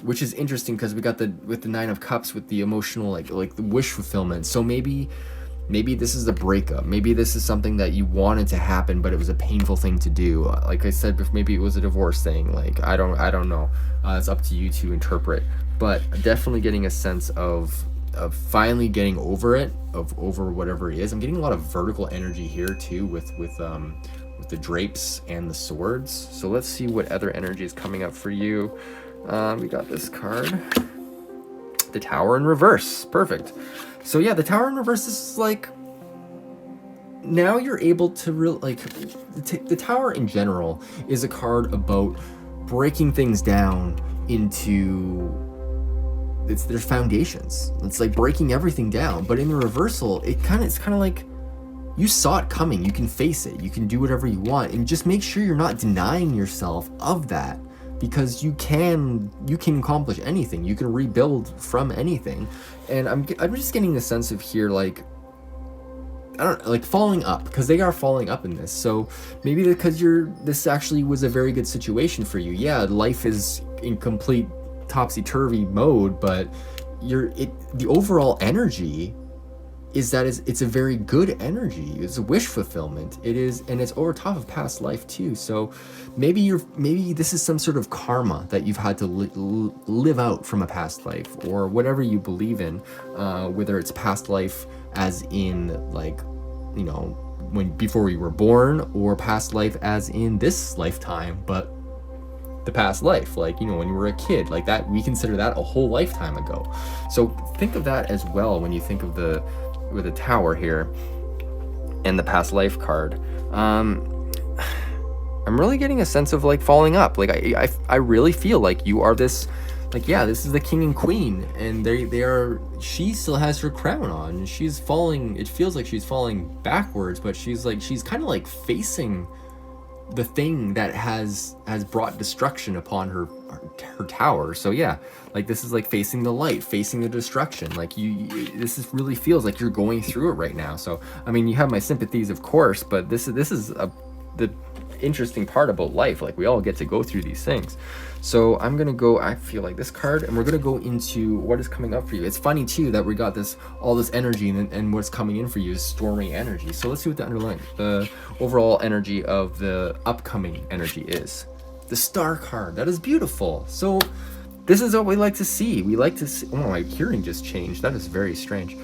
which is interesting because we got with the Nine of Cups with the emotional, like the wish fulfillment. So maybe this is a breakup. Maybe this is something that you wanted to happen, but it was a painful thing to do. Like I said, maybe it was a divorce thing. Like, I don't know. It's up to you to interpret. But definitely getting a sense of finally getting over it, over whatever it is. I'm getting a lot of vertical energy here too with the drapes and the swords. So let's see what other energy is coming up for you. We got this card, the Tower in reverse. Perfect. So yeah, the Tower in reverse is like, now you're able to the Tower in general is a card about breaking things down into there's foundations. It's like breaking everything down. But in the reversal, it's kind of like you saw it coming. You can face it. You can do whatever you want, and just make sure you're not denying yourself of that, because you can accomplish anything. You can rebuild from anything. And I'm just getting the sense of here, like, I don't know, like falling up, because they are falling up in this. So maybe because this actually was a very good situation for you. Yeah, life is in complete topsy-turvy mode, but the overall energy is that it's a very good energy. It's a wish fulfillment. It is, and it's over top of past life too. So maybe this is some sort of karma that you've had to live out from a past life, or whatever you believe in, whether it's past life as in, like, you know, before you were born, or past life as in this lifetime, but the past life, like, you know, when you were a kid, like that, we consider that a whole lifetime ago. So think of that as well when you think of with the Tower here and the past life card. I'm really getting a sense of like falling up. Like I really feel like you are this, like, yeah, this is the king and queen, and she still has her crown on, and she's falling. It feels like she's falling backwards, but she's kind of like facing the thing that has brought destruction upon her tower. So yeah, like, this is like facing the light, facing the destruction. Like this really feels like you're going through it right now. So I mean, you have my sympathies, of course, but this is the interesting part about life. Like, we all get to go through these things. So I'm gonna go, I feel like, this card, and we're gonna go into what is coming up for you. It's funny too that we got all this energy, and what's coming in for you is stormy energy. So let's see what the overall energy of the upcoming energy is. The Star card. That is beautiful. So this is what we like to see. We like to see, oh, my hearing just changed. That is very strange.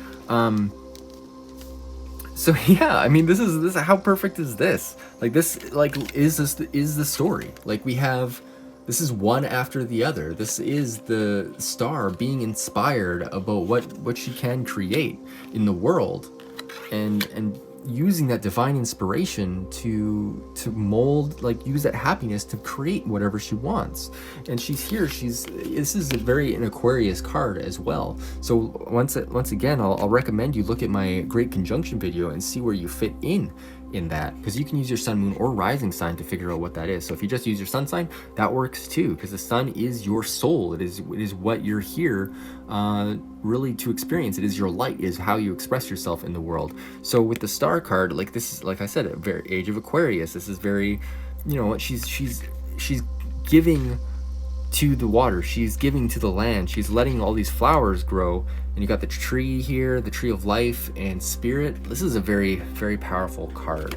So yeah, I mean, this is how perfect is this? Like, this, like, is the story. Like, this is one after the other. This is the star being inspired about what she can create in the world, and using that divine inspiration to mold, like, use that happiness to create whatever she wants. And she's here. This is an Aquarius card as well. So once again, I'll recommend you look at my great conjunction video and see where you fit in that, because you can use your sun, moon, or rising sign to figure out what that is. So if you just use your sun sign, that works too, because the sun is your soul. It is what you're here really to experience. It is your light. It is how you express yourself in the world. So with the Star card, like, this is, like I said, a very age of Aquarius. This is very, you know, she's giving to the water, she's giving to the land, she's letting all these flowers grow. And you got the tree here, the tree of life and spirit. This is a very, very powerful card.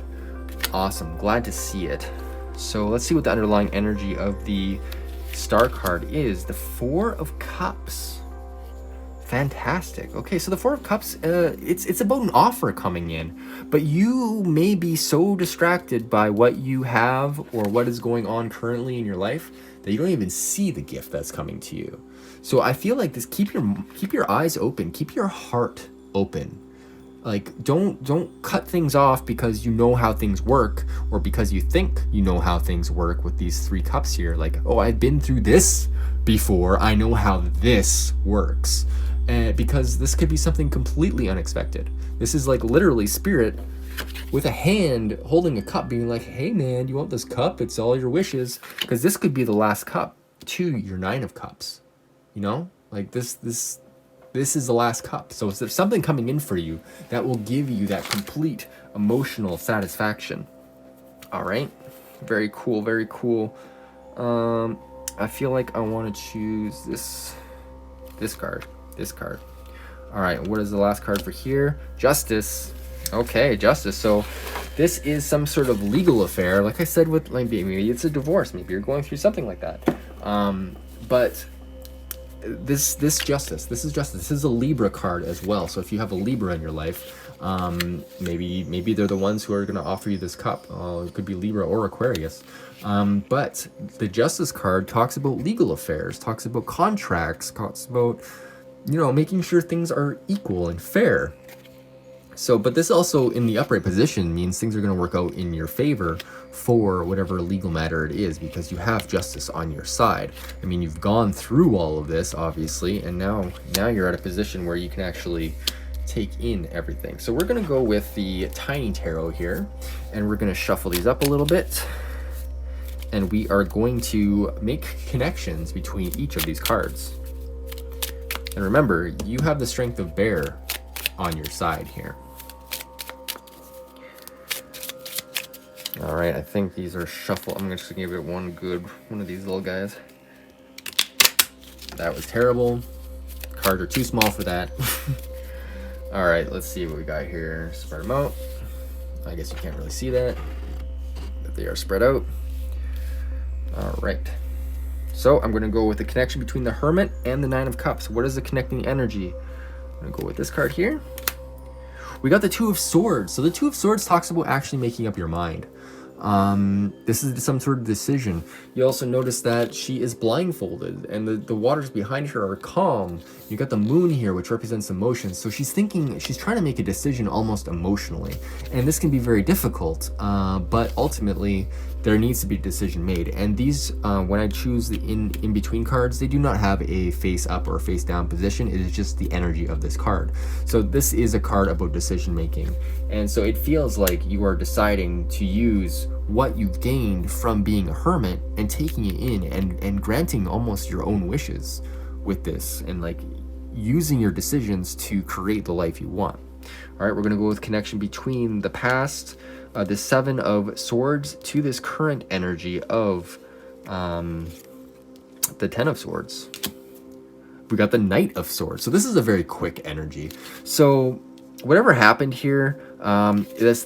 Awesome, glad to see it. So let's see what the underlying energy of the star card is the Four of Cups. Fantastic. Okay, so the Four of Cups, it's about an offer coming in, but you may be so distracted by what you have or what is going on currently in your life that you don't even see the gift that's coming to you. So I feel like this, keep your eyes open, keep your heart open. Like, don't cut things off because you know how things work, or because you think you know how things work with these 3 cups here. Like, oh, I've been through this before, I know how this works. Because this could be something completely unexpected. This is like literally spirit with a hand holding a cup being like, hey man, you want this cup? It's all your wishes. Because this could be the last cup to your 9 of Cups. You know, like this is the last cup. So there's something coming in for you that will give you that complete emotional satisfaction. All right, very cool, very cool. I feel like I want to choose this card. All right, what is the last card for here? Justice. Okay, Justice. So this is some sort of legal affair. Like I said, with like maybe it's a divorce, maybe you're going through something like that. But this is Justice. This is a Libra card as well. So if you have a Libra in your life, maybe they're the ones who are going to offer you this cup. It could be Libra or Aquarius. But the Justice card talks about legal affairs, talks about contracts, talks about, you know, making sure things are equal and fair. So, but this also in the upright position means things are going to work out in your favor for whatever legal matter it is, because you have justice on your side. I mean, you've gone through all of this, obviously, and now you're at a position where you can actually take in everything. So we're going to go with the Tiny Tarot here, and we're going to shuffle these up a little bit, and we are going to make connections between each of these cards. And remember, you have the strength of Bear on your side here. All right, I think these are shuffled. I'm just gonna give it one of these little guys. That was terrible. Cards are too small for that. All right, let's see what we got here. Spread them out. I guess you can't really see that, but they are spread out. All right. So I'm gonna go with the connection between the Hermit and the 9 of Cups. What is the connecting energy? I'm gonna go with this card here. We got the 2 of Swords. So the 2 of Swords talks about actually making up your mind. This is some sort of decision. You also notice that she is blindfolded and the waters behind her are calm. You got the moon here, which represents emotions. So she's trying to make a decision almost emotionally. And this can be very difficult, but ultimately there needs to be a decision made. And these, when I choose the in-between cards, they do not have a face up or face down position. It is just the energy of this card. So this is a card about decision making. And so it feels like you are deciding to use what you've gained from being a hermit and taking it in and granting almost your own wishes with this, and like using your decisions to create the life you want. All right, we're going to go with connection between the past, the 7 of Swords, to this current energy of the 10 of Swords. We got the Knight of Swords. So this is a very quick energy. So whatever happened here, this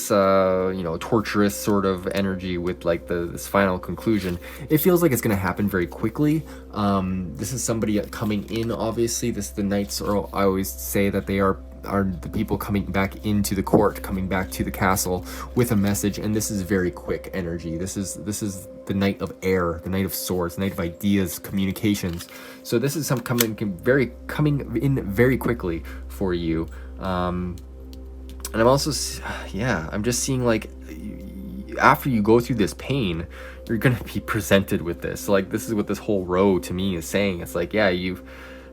you know, torturous sort of energy with like this final conclusion, it feels like it's going to happen very quickly. This is somebody coming in, obviously. The knights are, I always say that they are the people coming back into the court, coming back to the castle with a message, and this is very quick energy. This is the Knight of Air, the Knight of Swords, the Knight of Ideas, communications. So this is coming in very quickly for you. And I'm also, yeah, I'm just seeing like after you go through this pain, you're gonna be presented with this. Like, this is what this whole row to me is saying. It's like, yeah,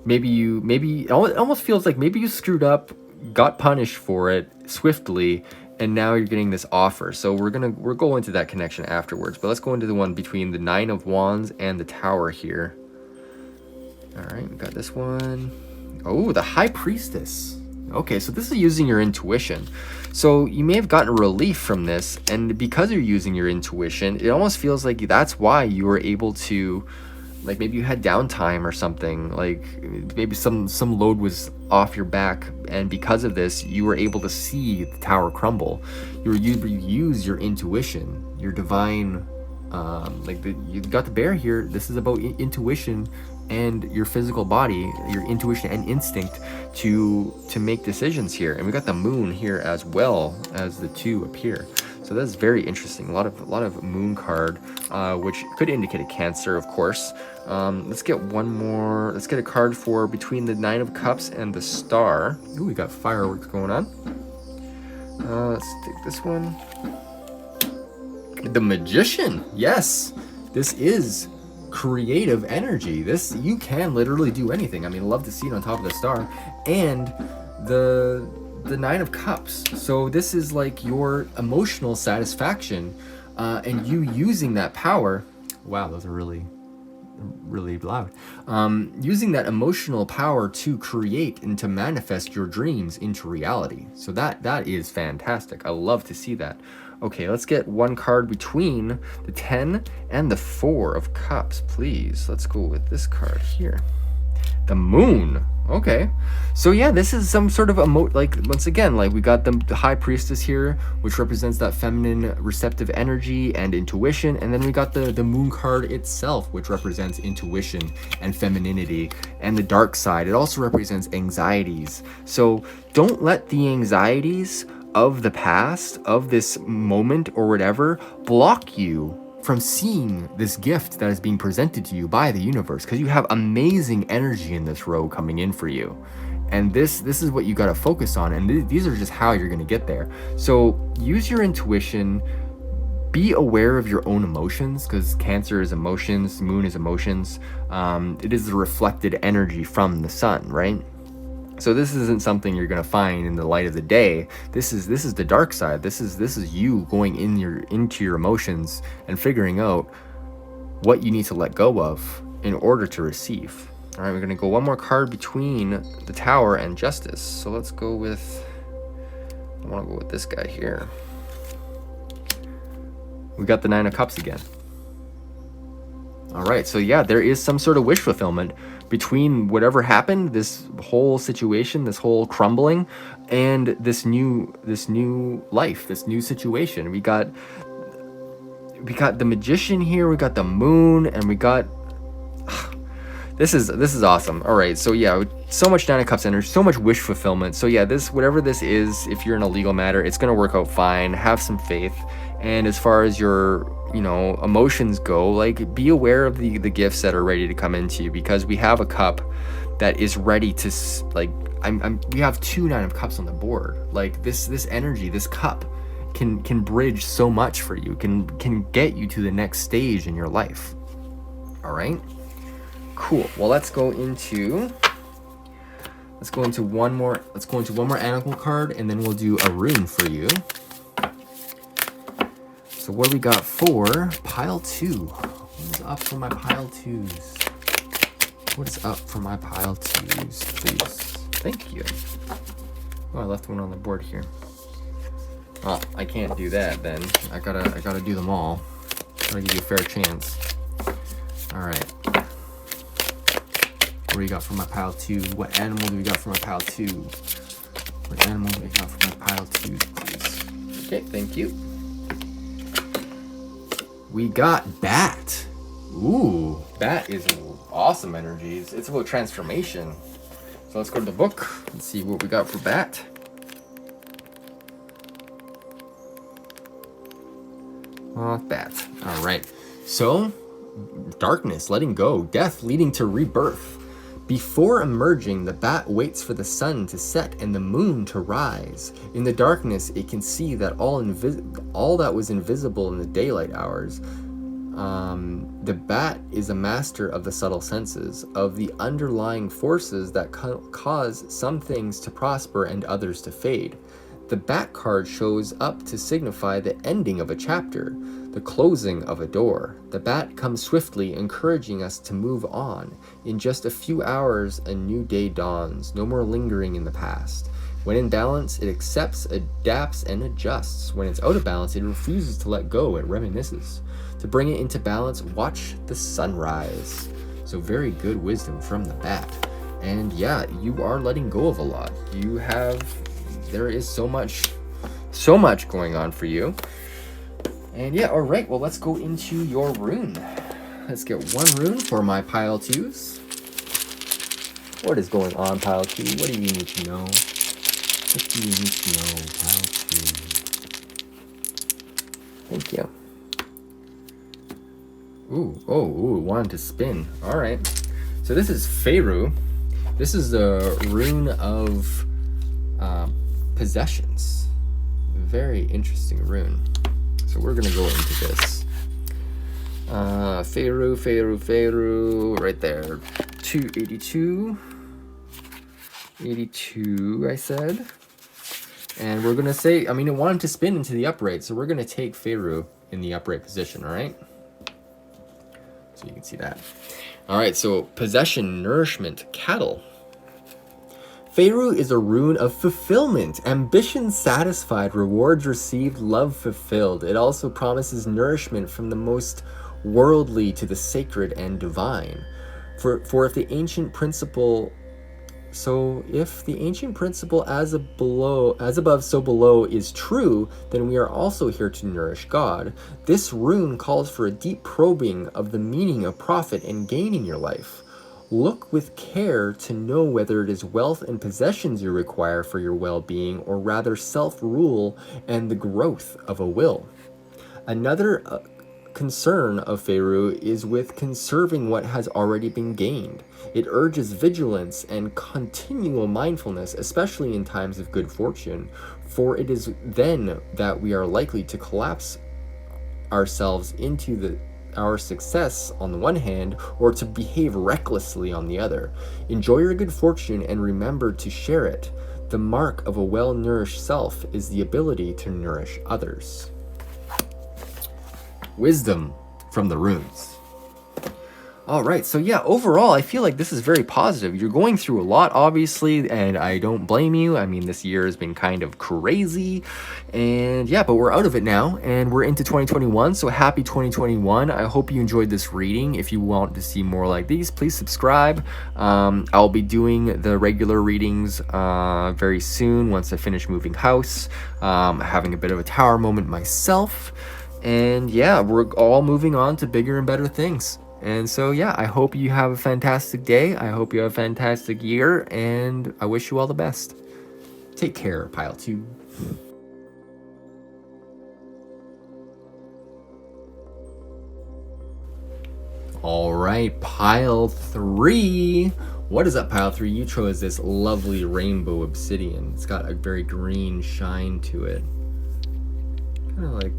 maybe it almost feels like maybe you screwed up, got punished for it swiftly, and now you're getting this offer. So we're go into that connection afterwards, but let's go into the one between the 9 of Wands and the Tower here. All right, we got this one. Oh, the High Priestess. Okay, so this is using your intuition. So you may have gotten relief from this, and because you're using your intuition, it almost feels like that's why you were able to, like, maybe you had downtime or something, like maybe some load was off your back, and because of this, you were able to see the tower crumble. You use your intuition, your divine You got the bear here. This is about intuition and your physical body, your intuition and instinct to make decisions here. And we got the moon here as well as the two up here. So that's very interesting. A lot of moon card, which could indicate a Cancer, of course. Let's get one more. Let's get a card for between the Nine of Cups and the Star. Ooh, we got fireworks going on. Let's take this one. The Magician. Yes, this is creative energy. This, you can literally do anything. I mean, love to see it on top of the Star. And the Nine of Cups. So this is like your emotional satisfaction, and you using that power. Wow, those are really loud. Using that emotional power to create and to manifest your dreams into reality. So that is fantastic. I love to see that. Okay, let's get one card between the 10 and the 4 of Cups, please. Let's go with this card here. The Moon. Okay, so yeah, this is some sort of once again, like we got the High Priestess here, which represents that feminine receptive energy and intuition, and then we got the Moon card itself, which represents intuition and femininity and the dark side. It also represents anxieties. So don't let the anxieties of the past, of this moment or whatever, block you from seeing this gift that is being presented to you by the universe, because you have amazing energy in this row coming in for you. And this is what you got to focus on, and these are just how you're going to get there. So use your intuition, be aware of your own emotions, because Cancer is emotions, Moon is emotions. It is the reflected energy from the sun, right? So this isn't something you're gonna find in the light of the day. This is the dark side. This is you going into your emotions and figuring out what you need to let go of in order to receive. All right, we're gonna go one more card between the Tower and Justice. So let's go with, I wanna go with this guy here. We got the Nine of Cups again. All right, so yeah, there is some sort of wish fulfillment between whatever happened, this whole situation, this whole crumbling, and this new life, this new situation. We got the Magician here, we got the Moon, and we got this is awesome. All right, so yeah, so much Nine of Cups energy, so much wish fulfillment. So yeah, this, whatever this is, if you're in a legal matter, it's gonna work out fine. Have some faith. And as far as your, emotions go, like, be aware of the gifts that are ready to come into you, because we have a cup that is ready to, like, we have 2 Nine of Cups on the board. Like, this energy, this cup can bridge so much for you, can get you to the next stage in your life. All right, cool. Well, let's go into one more animal card, and then we'll do a rune for you. So what do we got for pile 2? What is up for my pile 2s? What is up for my pile 2s, please? Thank you. Oh, I left one on the board here. Oh, I can't do that then. I gotta do them all. Gotta give you a fair chance. All right. What do you got for my pile 2? What animal do we got for my pile 2? What animal do we got for my pile 2, please? Okay, thank you. We got Bat. Ooh, Bat is awesome energies. It's about transformation. So let's go to the book and see what we got for Bat. Bat. All right. So, darkness, letting go. Death leading to rebirth. Before emerging, the bat waits for the sun to set and the moon to rise. In the darkness, it can see that all that was invisible in the daylight hours. The bat is a master of the subtle senses, of the underlying forces that cause some things to prosper and others to fade. The bat card shows up to signify the ending of a chapter, the closing of a door. The bat comes swiftly, encouraging us to move on. In just a few hours, a new day dawns. No more lingering in the past. When in balance, it accepts, adapts, and adjusts. When it's out of balance, it refuses to let go. It reminisces. To bring it into balance, watch the sunrise. So very good wisdom from the bat. And yeah, you are letting go of a lot. There is so much going on for you. And yeah, all right, well, let's go into your rune. Let's get one rune for my pile twos. What is going on, pile two? What do you need to know? What do you need to know, pile two? Thank you. Ooh, wanted to spin. All right. So this is Feyru. This is the rune of possessions. Very interesting rune. So we're gonna go into this. Feyru, right there. 282. 82, I said. And we're gonna say, I mean, it wanted to spin into the upright, so we're gonna take Feyru in the upright position, all right? So you can see that. All right, so possession, nourishment, cattle. Feyru is a rune of fulfillment, ambition satisfied, rewards received, love fulfilled. It also promises nourishment from the most worldly to the sacred and divine. For if the ancient principle, as above, so below is true, then we are also here to nourish God. This rune calls for a deep probing of the meaning of profit and gain in your life. Look with care to know whether it is wealth and possessions you require for your well-being, or rather self-rule and the growth of a will. Another concern of Feyru is with conserving what has already been gained. It urges vigilance and continual mindfulness, especially in times of good fortune, for it is then that we are likely to collapse ourselves into our success on the one hand, or to behave recklessly on the other. Enjoy your good fortune and remember to share it. The mark of a well-nourished self is the ability to nourish others. Wisdom from the runes. All right, so yeah, overall, I feel like this is very positive. You're going through a lot, obviously, and I don't blame you. I mean, this year has been kind of crazy, and yeah, but we're out of it now, and we're into 2021, so happy 2021. I hope you enjoyed this reading. If you want to see more like these, please subscribe. I'll be doing the regular readings very soon once I finish moving house, having a bit of a tower moment myself, and yeah, we're all moving on to bigger and better things. And so, yeah, I hope you have a fantastic day. I hope you have a fantastic year, and I wish you all the best. Take care, Pile 2. All right, Pile 3. What is up, Pile 3? You chose this lovely rainbow obsidian. It's got a very green shine to it.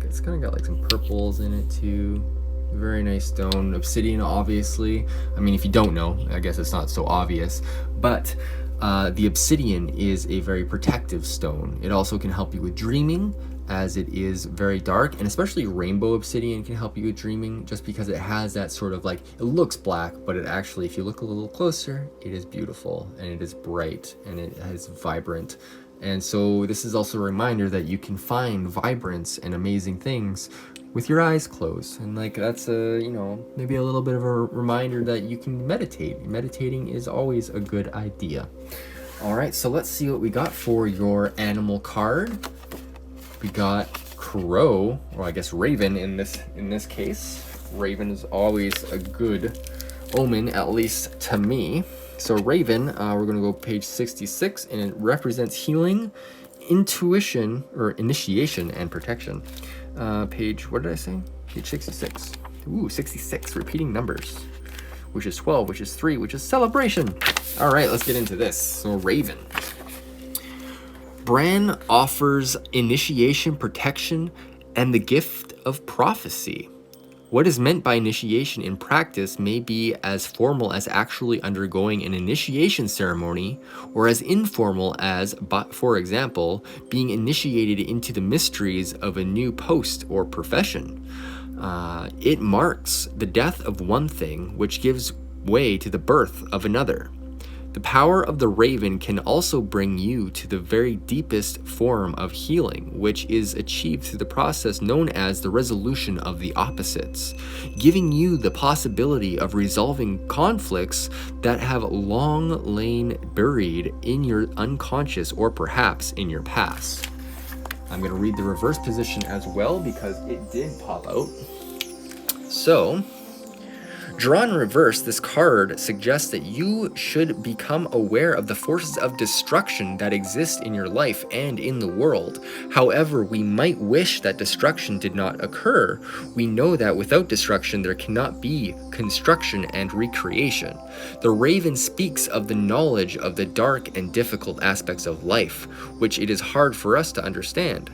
It's kind of got like some purples in it too. Very nice stone. Obsidian, obviously. I mean, if you don't know, I guess it's not so obvious. But the obsidian is a very protective stone. It also can help you with dreaming, as it is very dark. And especially rainbow obsidian can help you with dreaming, just because it has that sort of like, it looks black, but it actually, if you look a little closer, it is beautiful, and it is bright, and it is vibrant. And so this is also a reminder that you can find vibrance and amazing things with your eyes closed. And like, that's maybe a little bit of a reminder that you can meditate. Meditating is always a good idea. All right, so let's see what we got for your animal card. We got crow, or I guess raven in this case. Raven is always a good omen, at least to me. So raven, we're gonna go page 66, and it represents healing, intuition, or initiation, and protection. Page, what did I say? Page 66. Ooh, 66, repeating numbers. Which is 12, which is 3, which is celebration. All right, let's get into this. So raven. Bran offers initiation, protection, and the gift of prophecy. What is meant by initiation in practice may be as formal as actually undergoing an initiation ceremony, or as informal as, for example, being initiated into the mysteries of a new post or profession. It marks the death of one thing, which gives way to the birth of another. The power of the raven can also bring you to the very deepest form of healing, which is achieved through the process known as the resolution of the opposites, giving you the possibility of resolving conflicts that have long lain buried in your unconscious, or perhaps in your past. I'm going to read the reverse position as well because it did pop out. So, drawn in reverse, this card suggests that you should become aware of the forces of destruction that exist in your life and in the world. However, we might wish that destruction did not occur. We know that without destruction, there cannot be construction and recreation. The raven speaks of the knowledge of the dark and difficult aspects of life, which it is hard for us to understand.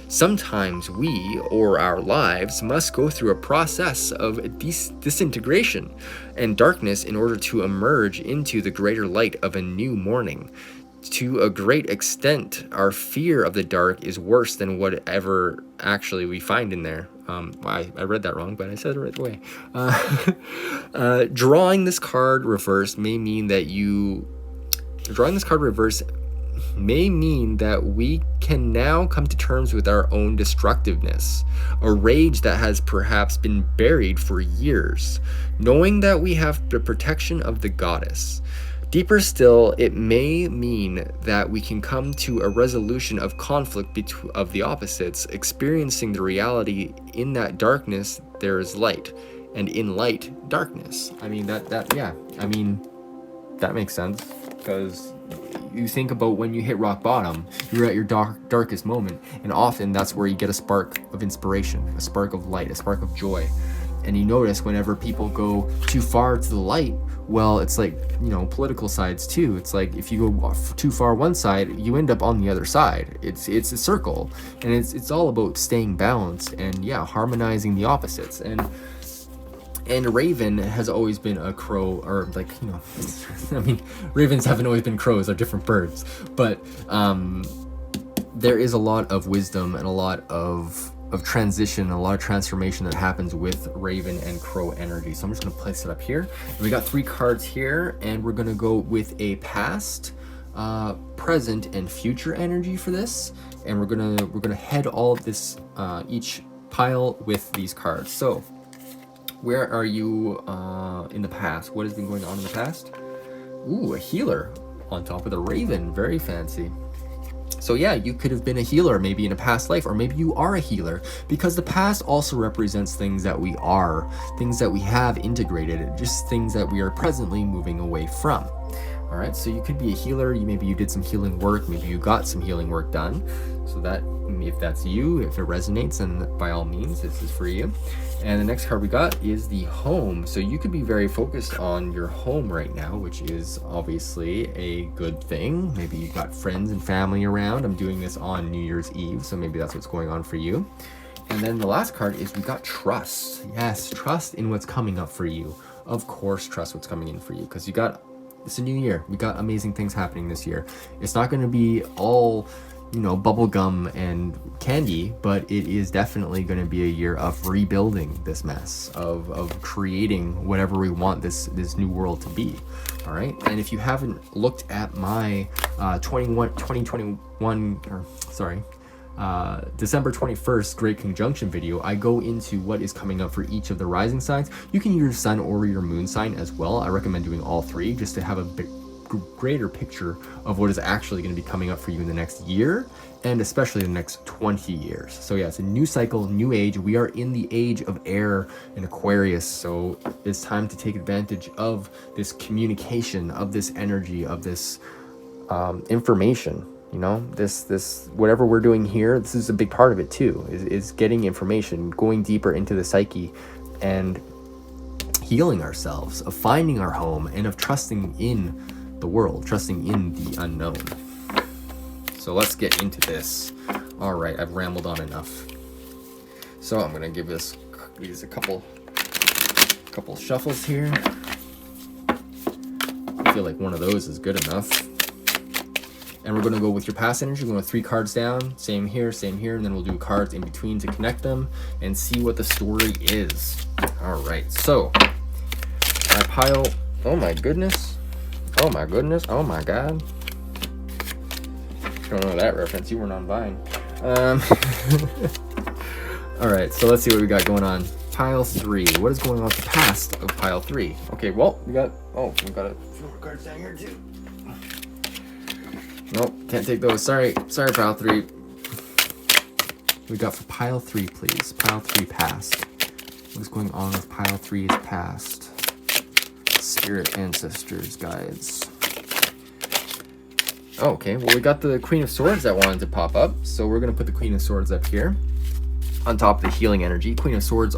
Sometimes we, or our lives, must go through a process of disintegration and darkness in order to emerge into the greater light of a new morning. To a great extent, our fear of the dark is worse than whatever actually we find in there. I read that wrong, but I said it right away. Drawing this card reverse may mean that we can now come to terms with our own destructiveness, a rage that has perhaps been buried for years, knowing that we have the protection of the goddess. Deeper still, it may mean that we can come to a resolution of conflict of the opposites, experiencing the reality in that darkness there is light, and in light, darkness. I mean, that makes sense, because you think about when you hit rock bottom, you're at your darkest moment, and often that's where you get a spark of inspiration, a spark of light, a spark of joy. And you notice whenever people go too far to the light, well, it's like, political sides too. It's like if you go too far one side, you end up on the other side. It's a circle, and it's all about staying balanced and harmonizing the opposites. And raven has always been a crow, or ravens haven't always been crows, they're different birds. But there is a lot of wisdom and a lot of transition, a lot of transformation that happens with raven and crow energy. So I'm just going to place it up here. And we got 3 cards here, and we're going to go with a past, present, and future energy for this. And we're gonna head all of this, each pile with these cards. So, where are you in the past? What has been going on in the past? Ooh, a healer on top of the raven. Very fancy. So yeah, you could have been a healer maybe in a past life, or maybe you are a healer, because the past also represents things that we are, things that we have integrated, just things that we are presently moving away from. All right, so you could be a healer. Maybe you did some healing work. Maybe you got some healing work done. So that, if that's you, if it resonates, then by all means, this is for you. And the next card we got is the home. So you could be very focused on your home right now, which is obviously a good thing. Maybe you've got friends and family around. I'm doing this on New Year's Eve, so maybe that's what's going on for you. And then the last card is we got trust. Yes, trust in what's coming up for you. Of course, trust what's coming in for you, because it's a new year. We got amazing things happening this year. It's not going to be all, bubble gum and candy, but it is definitely going to be a year of rebuilding this mess, of creating whatever we want this new world to be. All right. And if you haven't looked at my December 21st Great Conjunction video, I go into what is coming up for each of the rising signs. You can use your sun or your moon sign as well. I recommend doing all 3 just to have a greater picture of what is actually going to be coming up for you in the next year, and especially the next 20 years. So yeah, it's a new cycle, new age. We are in the age of air in Aquarius, so it's time to take advantage of this communication, of this energy, of this information. This whatever we're doing here, this is a big part of it too, is getting information, going deeper into the psyche, and healing ourselves, of finding our home, and of trusting in the world, trusting in the unknown. So let's get into this. All right, I've rambled on enough. So I'm gonna give these a couple shuffles here. I feel like one of those is good enough. And we're gonna go with your past energy. We're going with 3 cards down, same here, and then we'll do cards in between to connect them and see what the story is. All right, so I pile. Oh my goodness. Oh my god. Don't know that reference. You weren't on Vine. All right, so let's see what we got going on. Pile 3. What is going on with the past of pile 3? Okay, well, we got a few more cards down here too. Nope, can't take those. Sorry, pile 3. We got for pile 3, please. Pile 3 past. What's going on with pile 3's past? Spirit, ancestors, guides. Oh, okay, well, we got the Queen of Swords that wanted to pop up. So we're going to put the Queen of Swords up here on top of the healing energy. Queen of Swords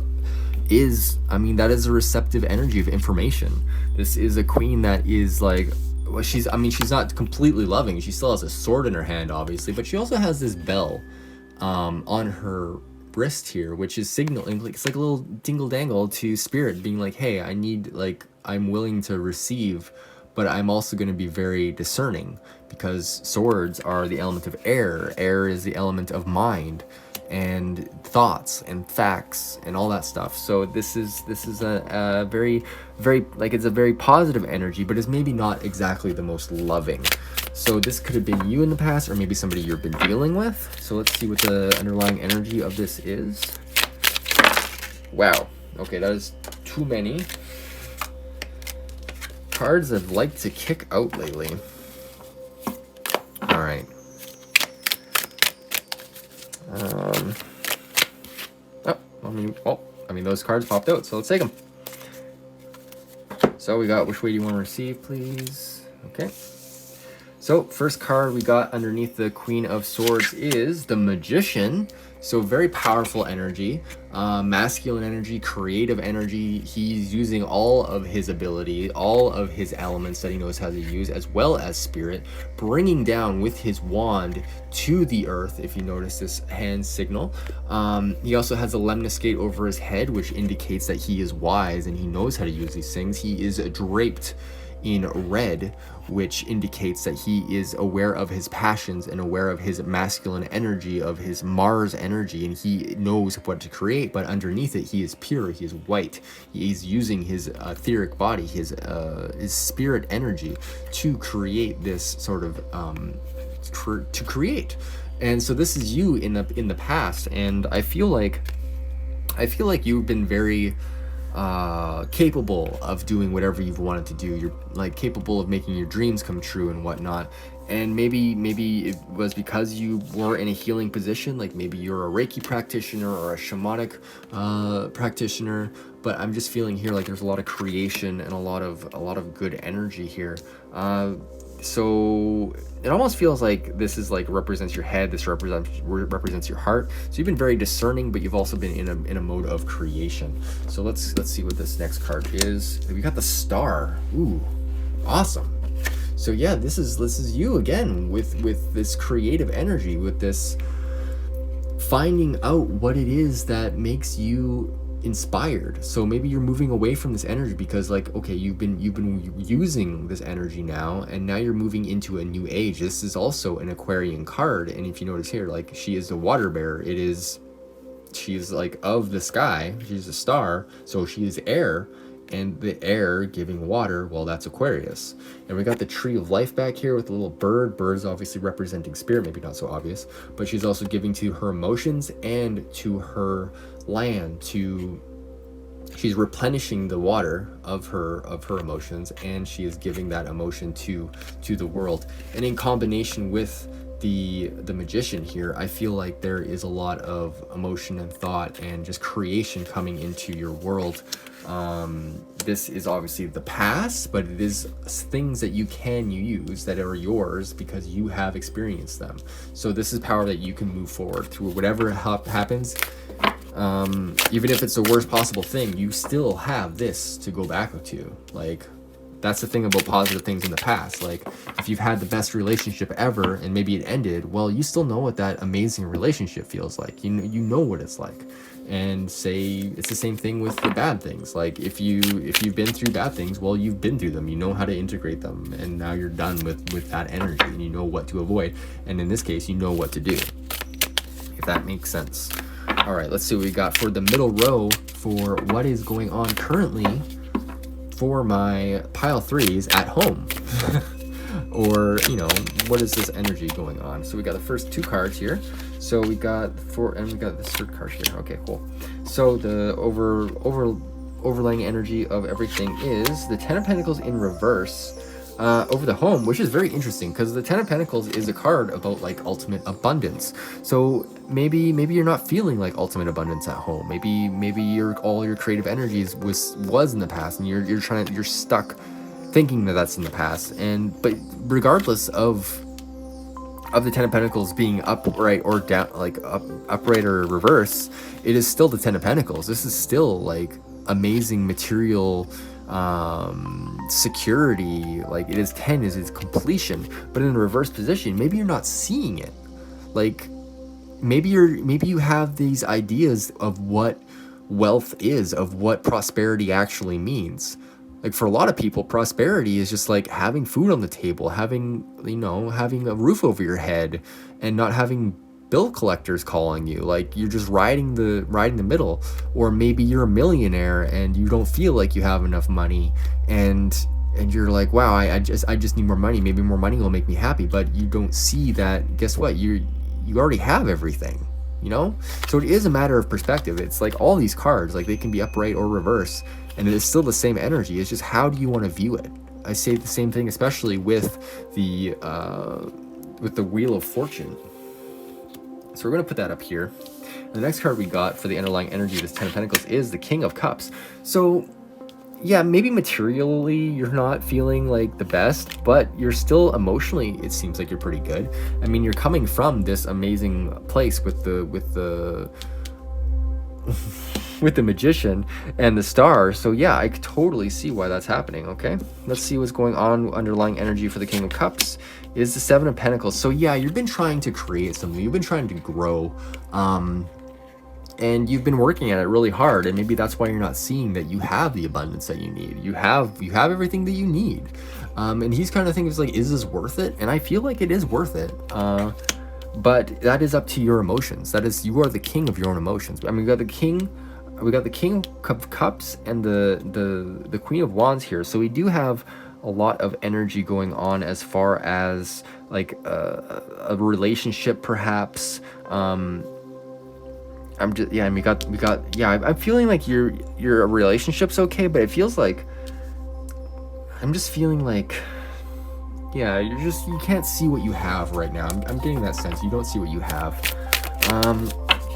is, I mean, that is a receptive energy of information. This is a queen that is like, well, she's not completely loving. She still has a sword in her hand, obviously, but she also has this bell on her wrist here, which is signaling, like, it's like a little dingle dangle to spirit being like, hey, I'm willing to receive, but I'm also going to be very discerning, because swords are the element of air. Air is the element of mind and thoughts and facts and all that stuff. So this is a very, like, it's a very positive energy, but it's maybe not exactly the most loving. So this could have been you in the past, or maybe somebody you've been dealing with. So let's see what the underlying energy of this is. Wow. Okay, that is too many cards I've liked to kick out lately. All right. I mean, those cards popped out, so let's take them. So we got, which way do you want to receive, please? Okay. So first card we got underneath the Queen of Swords is the Magician. So very powerful energy, masculine energy, creative energy. He's using all of his ability, all of his elements that he knows how to use, as well as spirit, bringing down with his wand to the earth, if you notice this hand signal. He also has a lemniscate over his head, which indicates that he is wise and he knows how to use these things. He is draped in red, which indicates that he is aware of his passions and aware of his masculine energy, of his Mars energy, and he knows what to create. But underneath it, he is pure, he is white. He's using his etheric body, his spirit energy to create this sort of to create. And so this is you in the past, and I feel like you've been very capable of doing whatever you've wanted to do. You're like capable of making your dreams come true and whatnot. And maybe it was because you were in a healing position, like maybe you're a Reiki practitioner or a shamanic practitioner. But I'm just feeling here like there's a lot of creation and a lot of good energy here. So it almost feels like this is like represents your head, this represents your heart. So you've been very discerning, but you've also been in a mode of creation. So let's see what this next card is. We got the Star. Ooh, awesome. So yeah, this is you again with this creative energy, with this finding out what it is that makes you inspired. So maybe you're moving away from this energy because, like, okay, you've been using this energy now, and now you're moving into a new age. This is also an Aquarian card, and if you notice here, like, she is the water bearer. She's like of the sky. She's a star, so she is air, and the air giving water, well, that's Aquarius. And we got the Tree of Life back here with a little bird. Bird's obviously representing spirit, maybe not so obvious, but she's also giving to her emotions and to her land. She's replenishing the water of her emotions, and she is giving that emotion to the world. And in combination with the Magician here, I feel like there is a lot of emotion and thought and just creation coming into your world. This is obviously the past, but it is things that you can use that are yours because you have experienced them. So this is power that you can move forward through whatever happens. Even if it's the worst possible thing, you still have this to go back to. Like, that's the thing about positive things in the past. Like, if you've had the best relationship ever and maybe it ended, well, you still know what that amazing relationship feels like. You know what it's like. And say it's the same thing with the bad things. Like, if you've been through bad things, well, you've been through them. You know how to integrate them, and now you're done with that energy, and you know what to avoid. And in this case, you know what to do. If that makes sense. All right, let's see what we got for the middle row for what is going on currently for my pile threes at home. Or, you know, what is this energy going on? So we got the first two cards here. So we got four, and we got the third card here. Okay, cool. So the overlaying energy of everything is the Ten of Pentacles in reverse over the home, which is very interesting because the Ten of Pentacles is a card about like ultimate abundance. So maybe you're not feeling like ultimate abundance at home. Maybe all your creative energies was in the past, and you're stuck thinking that that's in the past. But regardless of the Ten of Pentacles being upright or down, like upright or reverse, it is still the Ten of Pentacles. This is still like amazing material security. Like it is 10 is its completion, but in a reverse position, maybe you're not seeing it. Like maybe you have these ideas of what wealth is, of what prosperity actually means. Like for a lot of people, prosperity is just like having food on the table, having a roof over your head, and not having bill collectors calling you. Like you're just riding the middle. Or maybe you're a millionaire and you don't feel like you have enough money, and you're like, wow, I just need more money. Maybe more money will make me happy. But you don't see that. Guess what? You already have everything. So it is a matter of perspective. It's like all these cards, like they can be upright or reverse, and it is still the same energy. It's just how do you want to view it? I say the same thing, especially with the Wheel of Fortune. So we're going to put that up here. And the next card we got for the underlying energy of this Ten of Pentacles is the King of Cups. So yeah, maybe materially you're not feeling like the best, but you're still emotionally, it seems like you're pretty good. I mean, you're coming from this amazing place with the with the Magician and the Star. So yeah, I could totally see why that's happening. Okay, let's see what's going on. Underlying energy for the King of Cups is the Seven of Pentacles. So yeah, you've been trying to create something. You've been trying to grow. And you've been working at it really hard, and maybe that's why you're not seeing that you have the abundance that you need. You have everything that you need. And he's kind of thinking, like, is this worth it? And I feel like it is worth it. But that is up to your emotions. That is, you are the king of your own emotions. I mean, we got the King of Cups and the Queen of Wands here. So we do have a lot of energy going on as far as like a relationship, perhaps. I'm feeling like your relationship's okay, but it feels like I'm just feeling like, yeah, you can't see what you have right now. I'm getting that sense. You don't see what you have.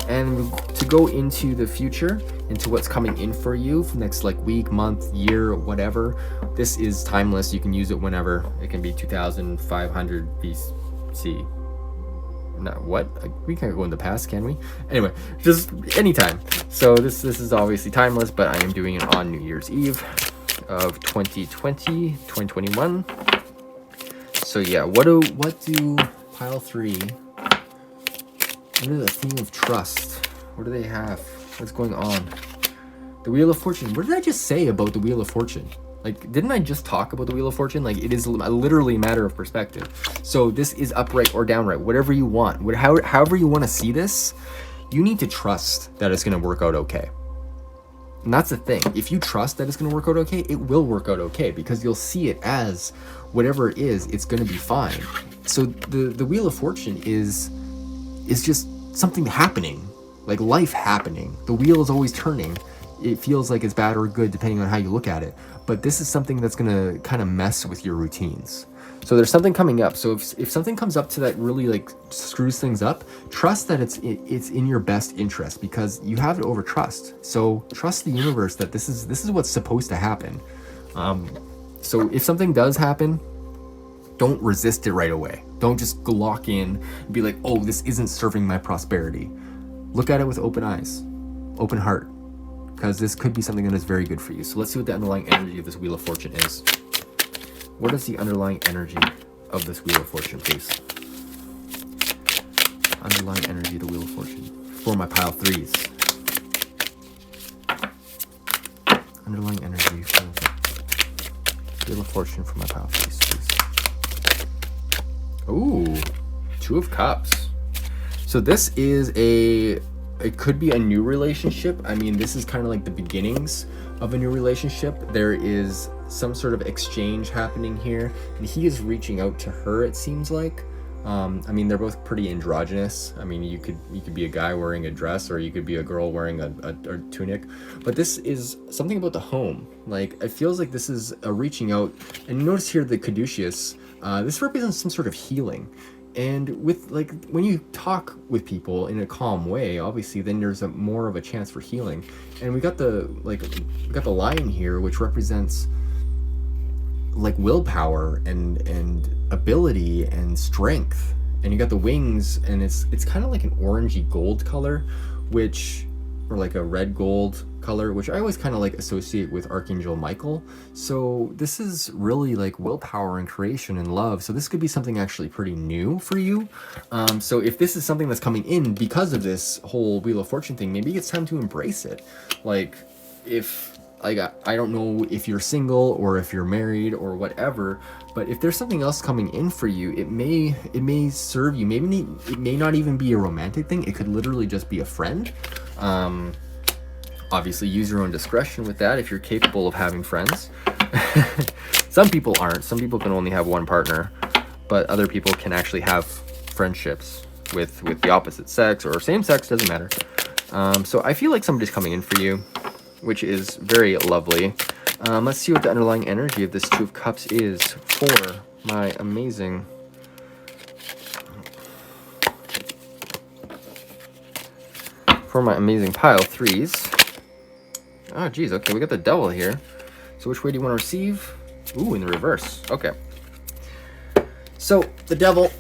And to go into the future, into what's coming in for you for next like week, month, year, whatever, this is timeless. You can use it whenever. It can be 2500 BC. Not what? We can't go in the past, can we? Anyway, just anytime. So this is obviously timeless, but I am doing it on New Year's Eve of 2021. So yeah, what do pile 3? What is the theme of trust? What do they have? What's going on? The Wheel of Fortune. What did I just say about the Wheel of Fortune? Like, didn't I just talk about the Wheel of Fortune? Like, it is literally a matter of perspective. So this is upright or downright, whatever you want. However you want to see this, you need to trust that it's going to work out okay. And that's the thing. If you trust that it's going to work out okay, it will work out okay, because you'll see it as whatever it is, it's going to be fine. So the Wheel of Fortune is just something happening, like life happening. The wheel is always turning. It feels like it's bad or good depending on how you look at it. But this is something that's going to kind of mess with your routines. So there's something coming up. So if something comes up to that really like screws things up, trust that it's in your best interest, because you have to over trust. So trust the universe that this is what's supposed to happen. So if something does happen, don't resist it right away. Don't just lock in and be like, oh, this isn't serving my prosperity. Look at it with open eyes, open heart, because this could be something that is very good for you. So let's see what the underlying energy of this Wheel of Fortune is. What is the underlying energy of this Wheel of Fortune, please? Underlying energy of the Wheel of Fortune for my pile 3s. Underlying energy for Wheel of Fortune for my pile 3s, please. Ooh, 2 of Cups. So this is it could be a new relationship. I mean, this is kind of like the beginnings of a new relationship. There is some sort of exchange happening here, and he is reaching out to her, it seems like. I mean, they're both pretty androgynous. I mean, you could be a guy wearing a dress, or you could be a girl wearing a tunic. But this is something about the home. Like, it feels like this is a reaching out. And notice here the caduceus. This represents some sort of healing. And with like when you talk with people in a calm way, obviously then there's more of a chance for healing. And we got the lion here, which represents like willpower and ability and strength. And you got the wings, and it's kind of like an orangey gold color, or like a red gold color, which I always kind of like associate with Archangel Michael. So this is really like willpower and creation and love. So this could be something actually pretty new for you. So if this is something that's coming in because of this whole Wheel of Fortune thing, maybe it's time to embrace it. Like if I don't know if you're single or if you're married or whatever, but if there's something else coming in for you, it may serve you. Maybe it may not even be a romantic thing. It could literally just be a friend. Obviously use your own discretion with that if you're capable of having friends. Some people aren't. Some people can only have one partner, but other people can actually have friendships with the opposite sex or same sex, doesn't matter. So I feel like somebody's coming in for you, which is very lovely. Let's see what the underlying energy of this Two of Cups is for my amazing pile threes. Oh geez, okay, we got the Devil here. So which way do you want to receive? Ooh, in the reverse. Okay. So the Devil,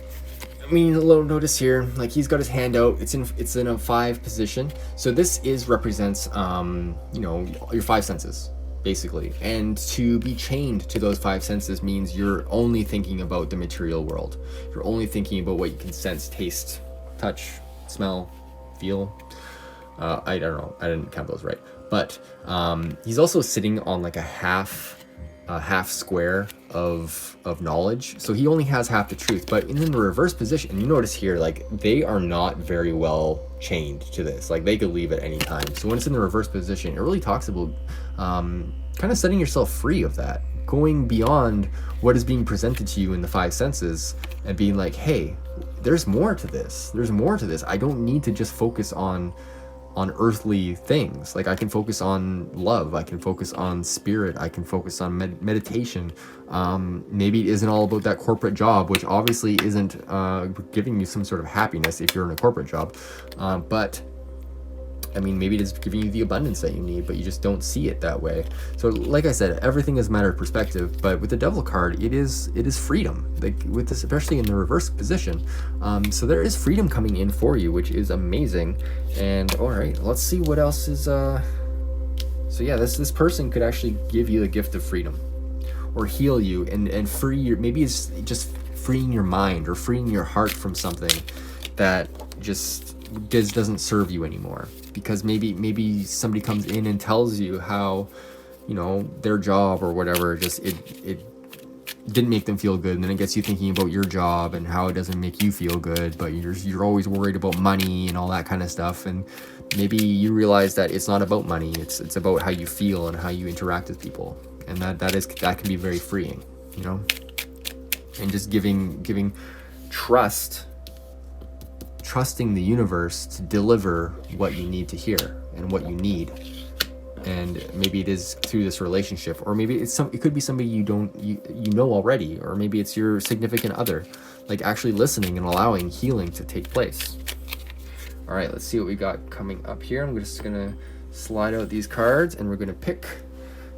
I mean, a little notice here, like he's got his hand out. It's in a 5 position. So this represents you know, your 5 senses basically. And to be chained to those 5 senses means you're only thinking about the material world. You're only thinking about what you can sense, taste, touch, smell, feel. I don't know. I didn't count those right. But he's also sitting on like a half square of knowledge. So he only has half the truth. But in the reverse position, and you notice here, like they are not very well chained to this. Like they could leave at any time. So when it's in the reverse position, it really talks about kind of setting yourself free of that, going beyond what is being presented to you in the 5 senses and being like, hey, there's more to this. There's more to this. I don't need to just focus on earthly things. Like I can focus on love, I can focus on spirit, I can focus on meditation. Maybe it isn't all about that corporate job, which obviously isn't giving you some sort of happiness if you're in a corporate job, but I mean, maybe it is giving you the abundance that you need, but you just don't see it that way. So like I said, everything is a matter of perspective, but with the Devil card, it is freedom, like with this, especially in the reverse position. So there is freedom coming in for you, which is amazing. And all right, let's see what else is, so yeah, this person could actually give you the gift of freedom or heal you and free your, maybe it's just freeing your mind or freeing your heart from something that just doesn't serve you anymore. Because maybe somebody comes in and tells you how, you know, their job or whatever, just it didn't make them feel good, and then it gets you thinking about your job and how it doesn't make you feel good, but you're always worried about money and all that kind of stuff. And maybe you realize that it's not about money, it's about how you feel and how you interact with people, and that can be very freeing, you know. And just giving trusting the universe to deliver what you need to hear and what you need. And maybe it is through this relationship, or maybe it could be somebody you know already, or maybe it's your significant other, like actually listening and allowing healing to take place. All right, let's see what we got coming up here. I'm just gonna slide out these cards and we're gonna pick.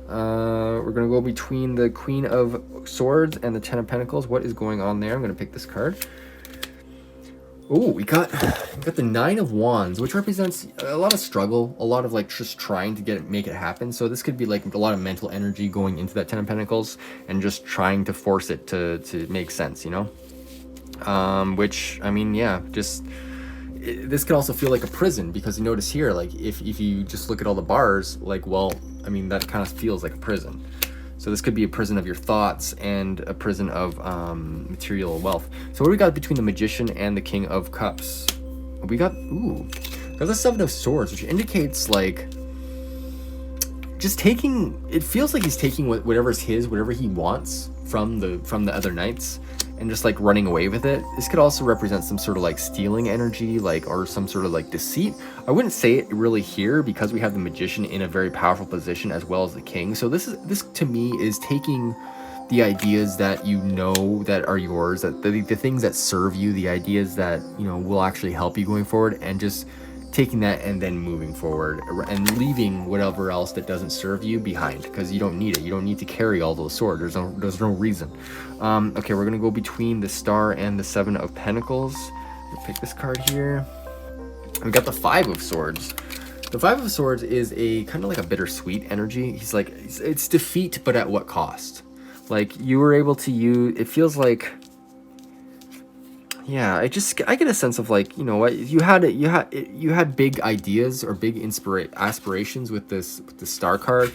We're gonna go between the Queen of Swords and the Ten of Pentacles. What is going on there? I'm gonna pick this card. Oh, we got the Nine of Wands, which represents a lot of struggle, a lot of like just trying to make it happen. So this could be like a lot of mental energy going into that Ten of Pentacles and just trying to force it to make sense, you know? Which, I mean, yeah, this could also feel like a prison, because you notice here, like if you just look at all the bars, like, well, I mean, that kind of feels like a prison. So this could be a prison of your thoughts and a prison of material wealth. So what do we got between the Magician and the King of Cups? We got the Seven of Swords, which indicates like just taking. It feels like he's taking whatever's his, whatever he wants from the other knights, and just like running away with it. This could also represent some sort of like stealing energy, like, or some sort of like deceit. I wouldn't say it really here because we have the Magician in a very powerful position as well as the King. So this to me is taking the ideas that you know that are yours, that the things that serve you, the ideas that, you know, will actually help you going forward, and just taking that and then moving forward and leaving whatever else that doesn't serve you behind, because you don't need it. You don't need to carry all those swords. There's no reason. Okay, we're gonna go between the Star and the Seven of Pentacles. We'll pick this card here. We got the Five of Swords. The Five of Swords is a kind of like a bittersweet energy. He's like, it's defeat, but at what cost? Like, you were able to use, it feels like, yeah, I get a sense of like, you know what, you had big ideas or big aspirations with the Star card,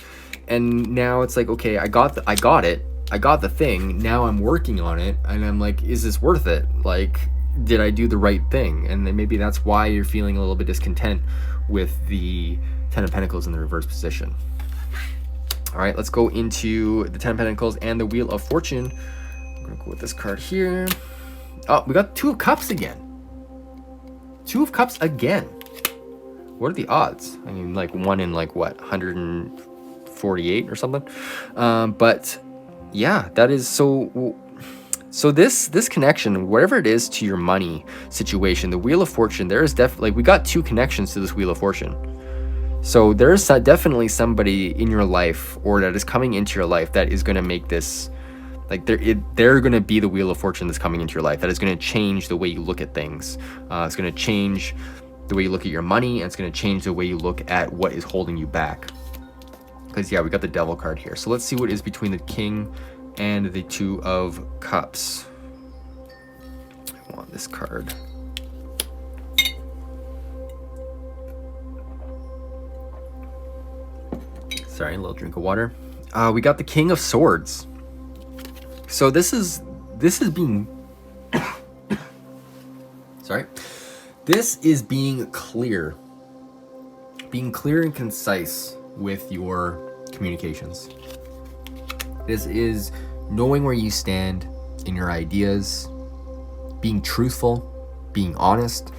and now it's like, okay, I got the thing. Now I'm working on it, and I'm like, is this worth it? Like, did I do the right thing? And then maybe that's why you're feeling a little bit discontent with the Ten of Pentacles in the reverse position. All right, let's go into the Ten of Pentacles and the Wheel of Fortune. I'm gonna go with this card here. Oh, we got Two of Cups again. Two of Cups again. What are the odds? I mean, like one in like what, 148 or something. But yeah, that is so. So this connection, whatever it is to your money situation, the Wheel of Fortune, there is definitely, like, we got two connections to this Wheel of Fortune. So there's definitely somebody in your life, or that is coming into your life, that is going to make this, like, they're going to be the Wheel of Fortune that's coming into your life. That is going to change the way you look at things. It's going to change the way you look at your money, and it's going to change the way you look at what is holding you back. Because, yeah, we got the Devil card here. So let's see what is between the King and the Two of Cups. I want this card. Sorry, a little drink of water. We got the King of Swords. So this is being sorry. This is being clear and concise with your communications. This is knowing where you stand in your ideas, being truthful, being honest.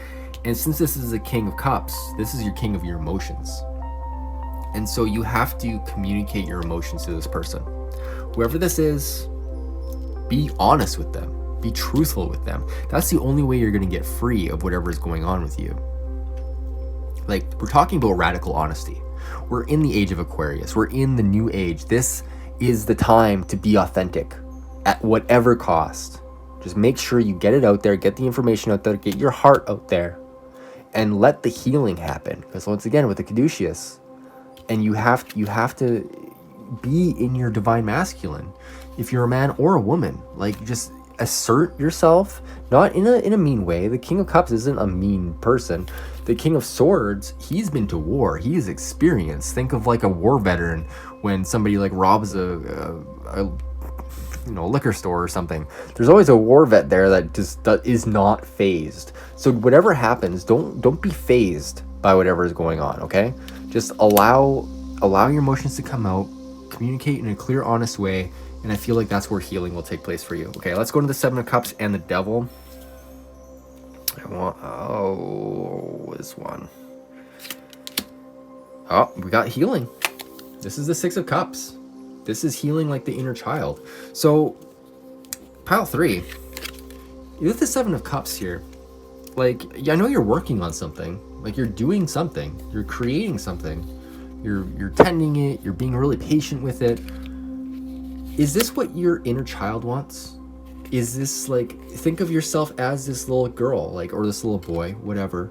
And since this is a King of Cups, this is your king of your emotions. And so you have to communicate your emotions to this person. Whoever this is, be honest with them. Be truthful with them. That's the only way you're going to get free of whatever is going on with you. Like, we're talking about radical honesty. We're in the age of Aquarius. We're in the new age. This is the time to be authentic at whatever cost. Just make sure you get it out there, get the information out there, get your heart out there, and let the healing happen. Because once again, with the caduceus, and you have to be in your divine masculine. If you're a man or a woman, like, just assert yourself, not in a mean way. The King of Cups isn't a mean person. The King of Swords, he's been to war. He is experienced. Think of like a war veteran when somebody like robs a liquor store or something. There's always a war vet there that is not phased. So whatever happens, don't be phased by whatever is going on. Okay, just allow your emotions to come out. Communicate in a clear, honest way. And I feel like that's where healing will take place for you. Okay, let's go to the Seven of Cups and the Devil. This one. Oh, we got healing. This is the Six of Cups. This is healing like the inner child. So, pile 3. With the Seven of Cups here, like, yeah, I know you're working on something. Like, you're doing something. You're creating something. You're tending it. You're being really patient with it. Is this what your inner child wants? Is this, like, think of yourself as this little girl, like, or this little boy, whatever.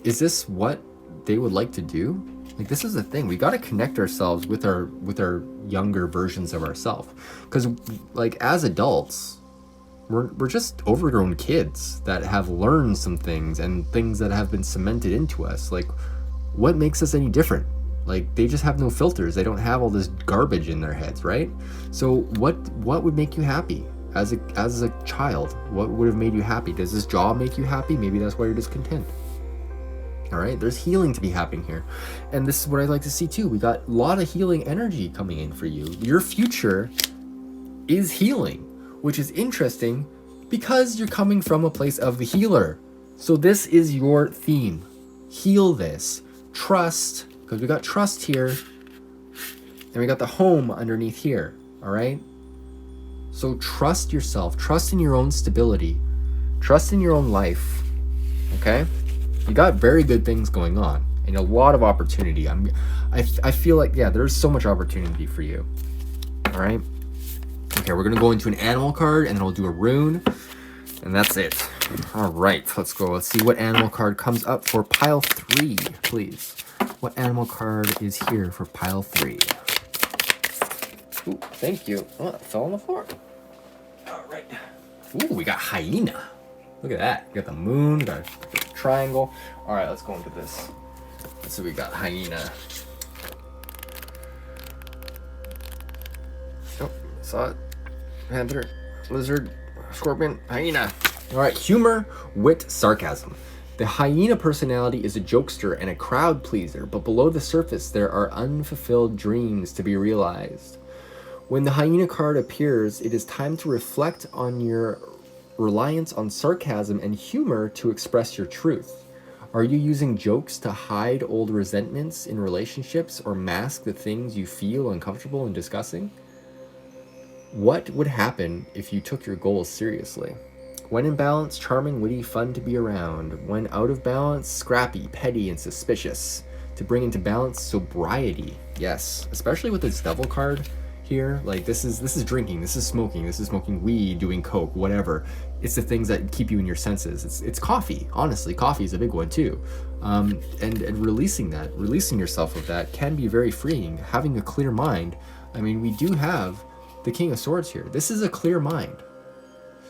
Is this what they would like to do? Like, this is the thing. We got to connect ourselves with our younger versions of ourselves. Because, like, as adults, we're just overgrown kids that have learned some things and things that have been cemented into us. Like, what makes us any different? Like, they just have no filters. They don't have all this garbage in their heads, right? So what would make you happy as a child? What would have made you happy? Does this job make you happy? Maybe that's why you're discontent. All right, there's healing to be happening here. And this is what I'd like to see too. We got a lot of healing energy coming in for you. Your future is healing, which is interesting because you're coming from a place of the healer. So this is your theme. Heal this. Trust, because we got trust here. And we got the home underneath here. All right. So trust yourself, trust in your own stability, trust in your own life, okay? You got very good things going on and a lot of opportunity. I feel like, yeah, there's so much opportunity for you, all right? Okay, we're gonna go into an animal card and then we'll do a rune, and that's it. All right, let's go. Let's see what animal card comes up for pile 3, please. What animal card is here for pile 3? Ooh, thank you. Oh, it fell on the floor. All right. Ooh, we got hyena. Look at that. We got the moon, got a triangle. All right, let's go into this. So we got hyena. Oh, saw it. Panther, lizard, scorpion, hyena. All right, humor, wit, sarcasm. The hyena personality is a jokester and a crowd pleaser, but below the surface there are unfulfilled dreams to be realized. When the hyena card appears, it is time to reflect on your reliance on sarcasm and humor to express your truth. Are you using jokes to hide old resentments in relationships or mask the things you feel uncomfortable in discussing? What would happen if you took your goals seriously? When in balance, charming, witty, fun to be around. When out of balance, scrappy, petty, and suspicious. To bring into balance, sobriety. Yes, especially with this devil card here. Like this is drinking, this is smoking weed, doing coke, whatever. It's the things that keep you in your senses. It's coffee. Honestly, coffee is a big one too. And releasing yourself of that can be very freeing. Having a clear mind. I mean, we do have the King of Swords here. This is a clear mind.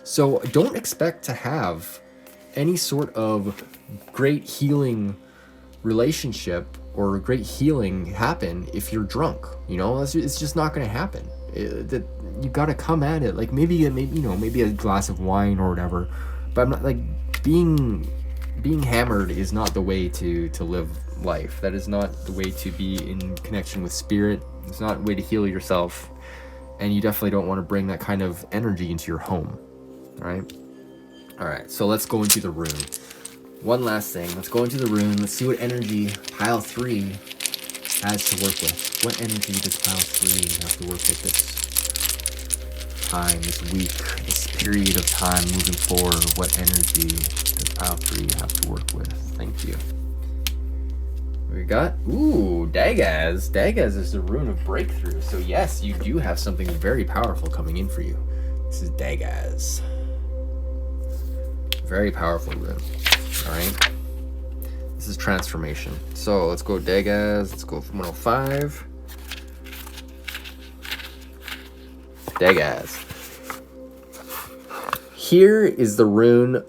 So don't expect to have any sort of great healing relationship or great healing happen if you're drunk. You know, it's just not going to happen. You got to come at it like maybe a glass of wine or whatever. But I'm not like being hammered is not the way to live life. That is not the way to be in connection with spirit. It's not a way to heal yourself. And you definitely don't want to bring that kind of energy into your home. All right, so let's go into the rune. One last thing, let's go into the rune. Let's see what energy pile 3 has to work with. What energy does pile 3 have to work with this time, this week, this period of time moving forward? What energy does pile 3 have to work with? Thank you. We got, ooh, Dagaz. Dagaz is the rune of breakthrough. So yes, you do have something very powerful coming in for you. This is Dagaz. Very powerful rune. Alright. This is transformation. So let's go Dagaz. Let's go from 105. Dagaz. Here is the rune.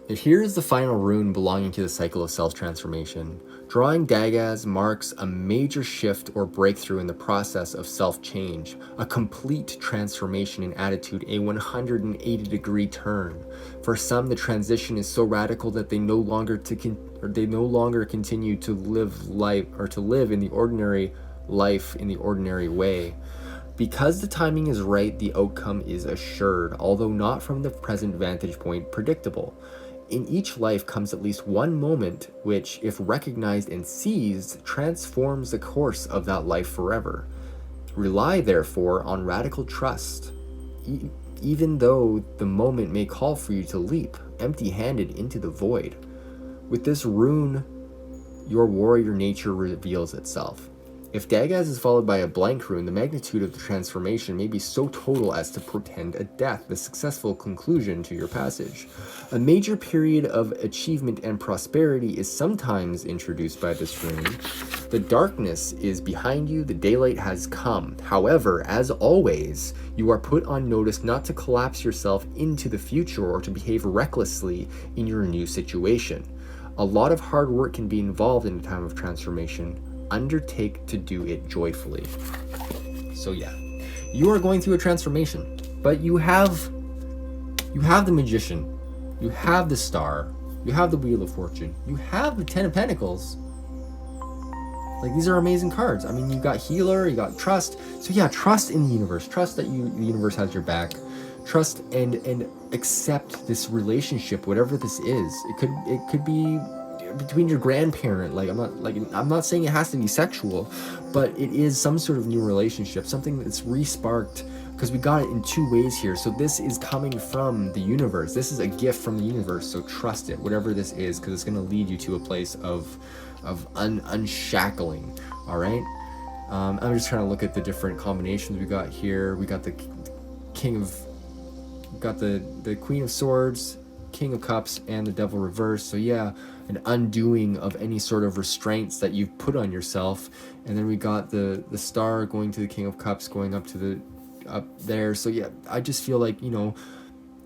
Here is the final rune belonging to the cycle of self-transformation. Drawing Dagaz marks a major shift or breakthrough in the process of self-change, a complete transformation in attitude, a 180-degree turn. For some, the transition is so radical that they no longer continue to live in the ordinary life in the ordinary way. Because the timing is right, the outcome is assured, although not from the present vantage point predictable. In each life comes at least one moment which, if recognized and seized, transforms the course of that life forever. Rely, therefore, on radical trust, even though the moment may call for you to leap, empty-handed, into the void. With this rune, your warrior nature reveals itself. If Dagaz is followed by a blank rune, the magnitude of the transformation may be so total as to portend a death, the successful conclusion to your passage. A major period of achievement and prosperity is sometimes introduced by this rune. The darkness is behind you, the daylight has come. However, as always, you are put on notice not to collapse yourself into the future or to behave recklessly in your new situation. A lot of hard work can be involved in a time of transformation. Undertake to do it joyfully. So yeah, you are going through a transformation, but you have the Magician, you have the Star, you have the Wheel of Fortune, you have the Ten of Pentacles. Like, these are amazing cards. I mean, you got Healer, you got Trust. So yeah, trust in the universe. Trust that the universe has your back. Trust and accept this relationship, whatever this is. It could be between your grandparent. I'm not saying it has to be sexual, but it is some sort of new relationship, something that's re-sparked because we got it in two ways here. So this is coming from the universe. This is a gift from the universe. So trust it, whatever this is, because it's going to lead you to a place of unshackling. All right. I'm just trying to look at the different combinations we got here. We got the the Queen of Swords, King of Cups, and the Devil reversed. So yeah, an undoing of any sort of restraints that you've put on yourself. And then we got the Star going to the King of Cups, going up to the up there. So yeah, I just feel like, you know,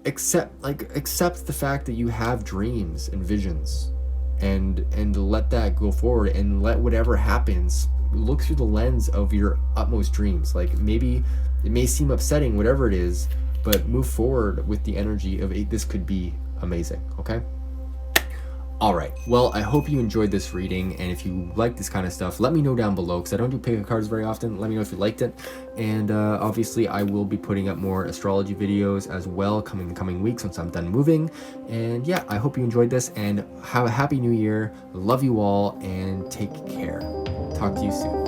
accept the fact that you have dreams and visions, and let that go forward, and let whatever happens look through the lens of your utmost dreams. Like, maybe it may seem upsetting, whatever it is, but move forward with the energy of this could be amazing. Okay. All right, well, I hope you enjoyed this reading, and if you like this kind of stuff, let me know down below, because I don't do pick a cards very often. Let me know if you liked it, and obviously I will be putting up more astrology videos as well in the coming weeks once I'm done moving. And yeah, I hope you enjoyed this, and have a happy new year. Love you all, and take care. Talk to you soon.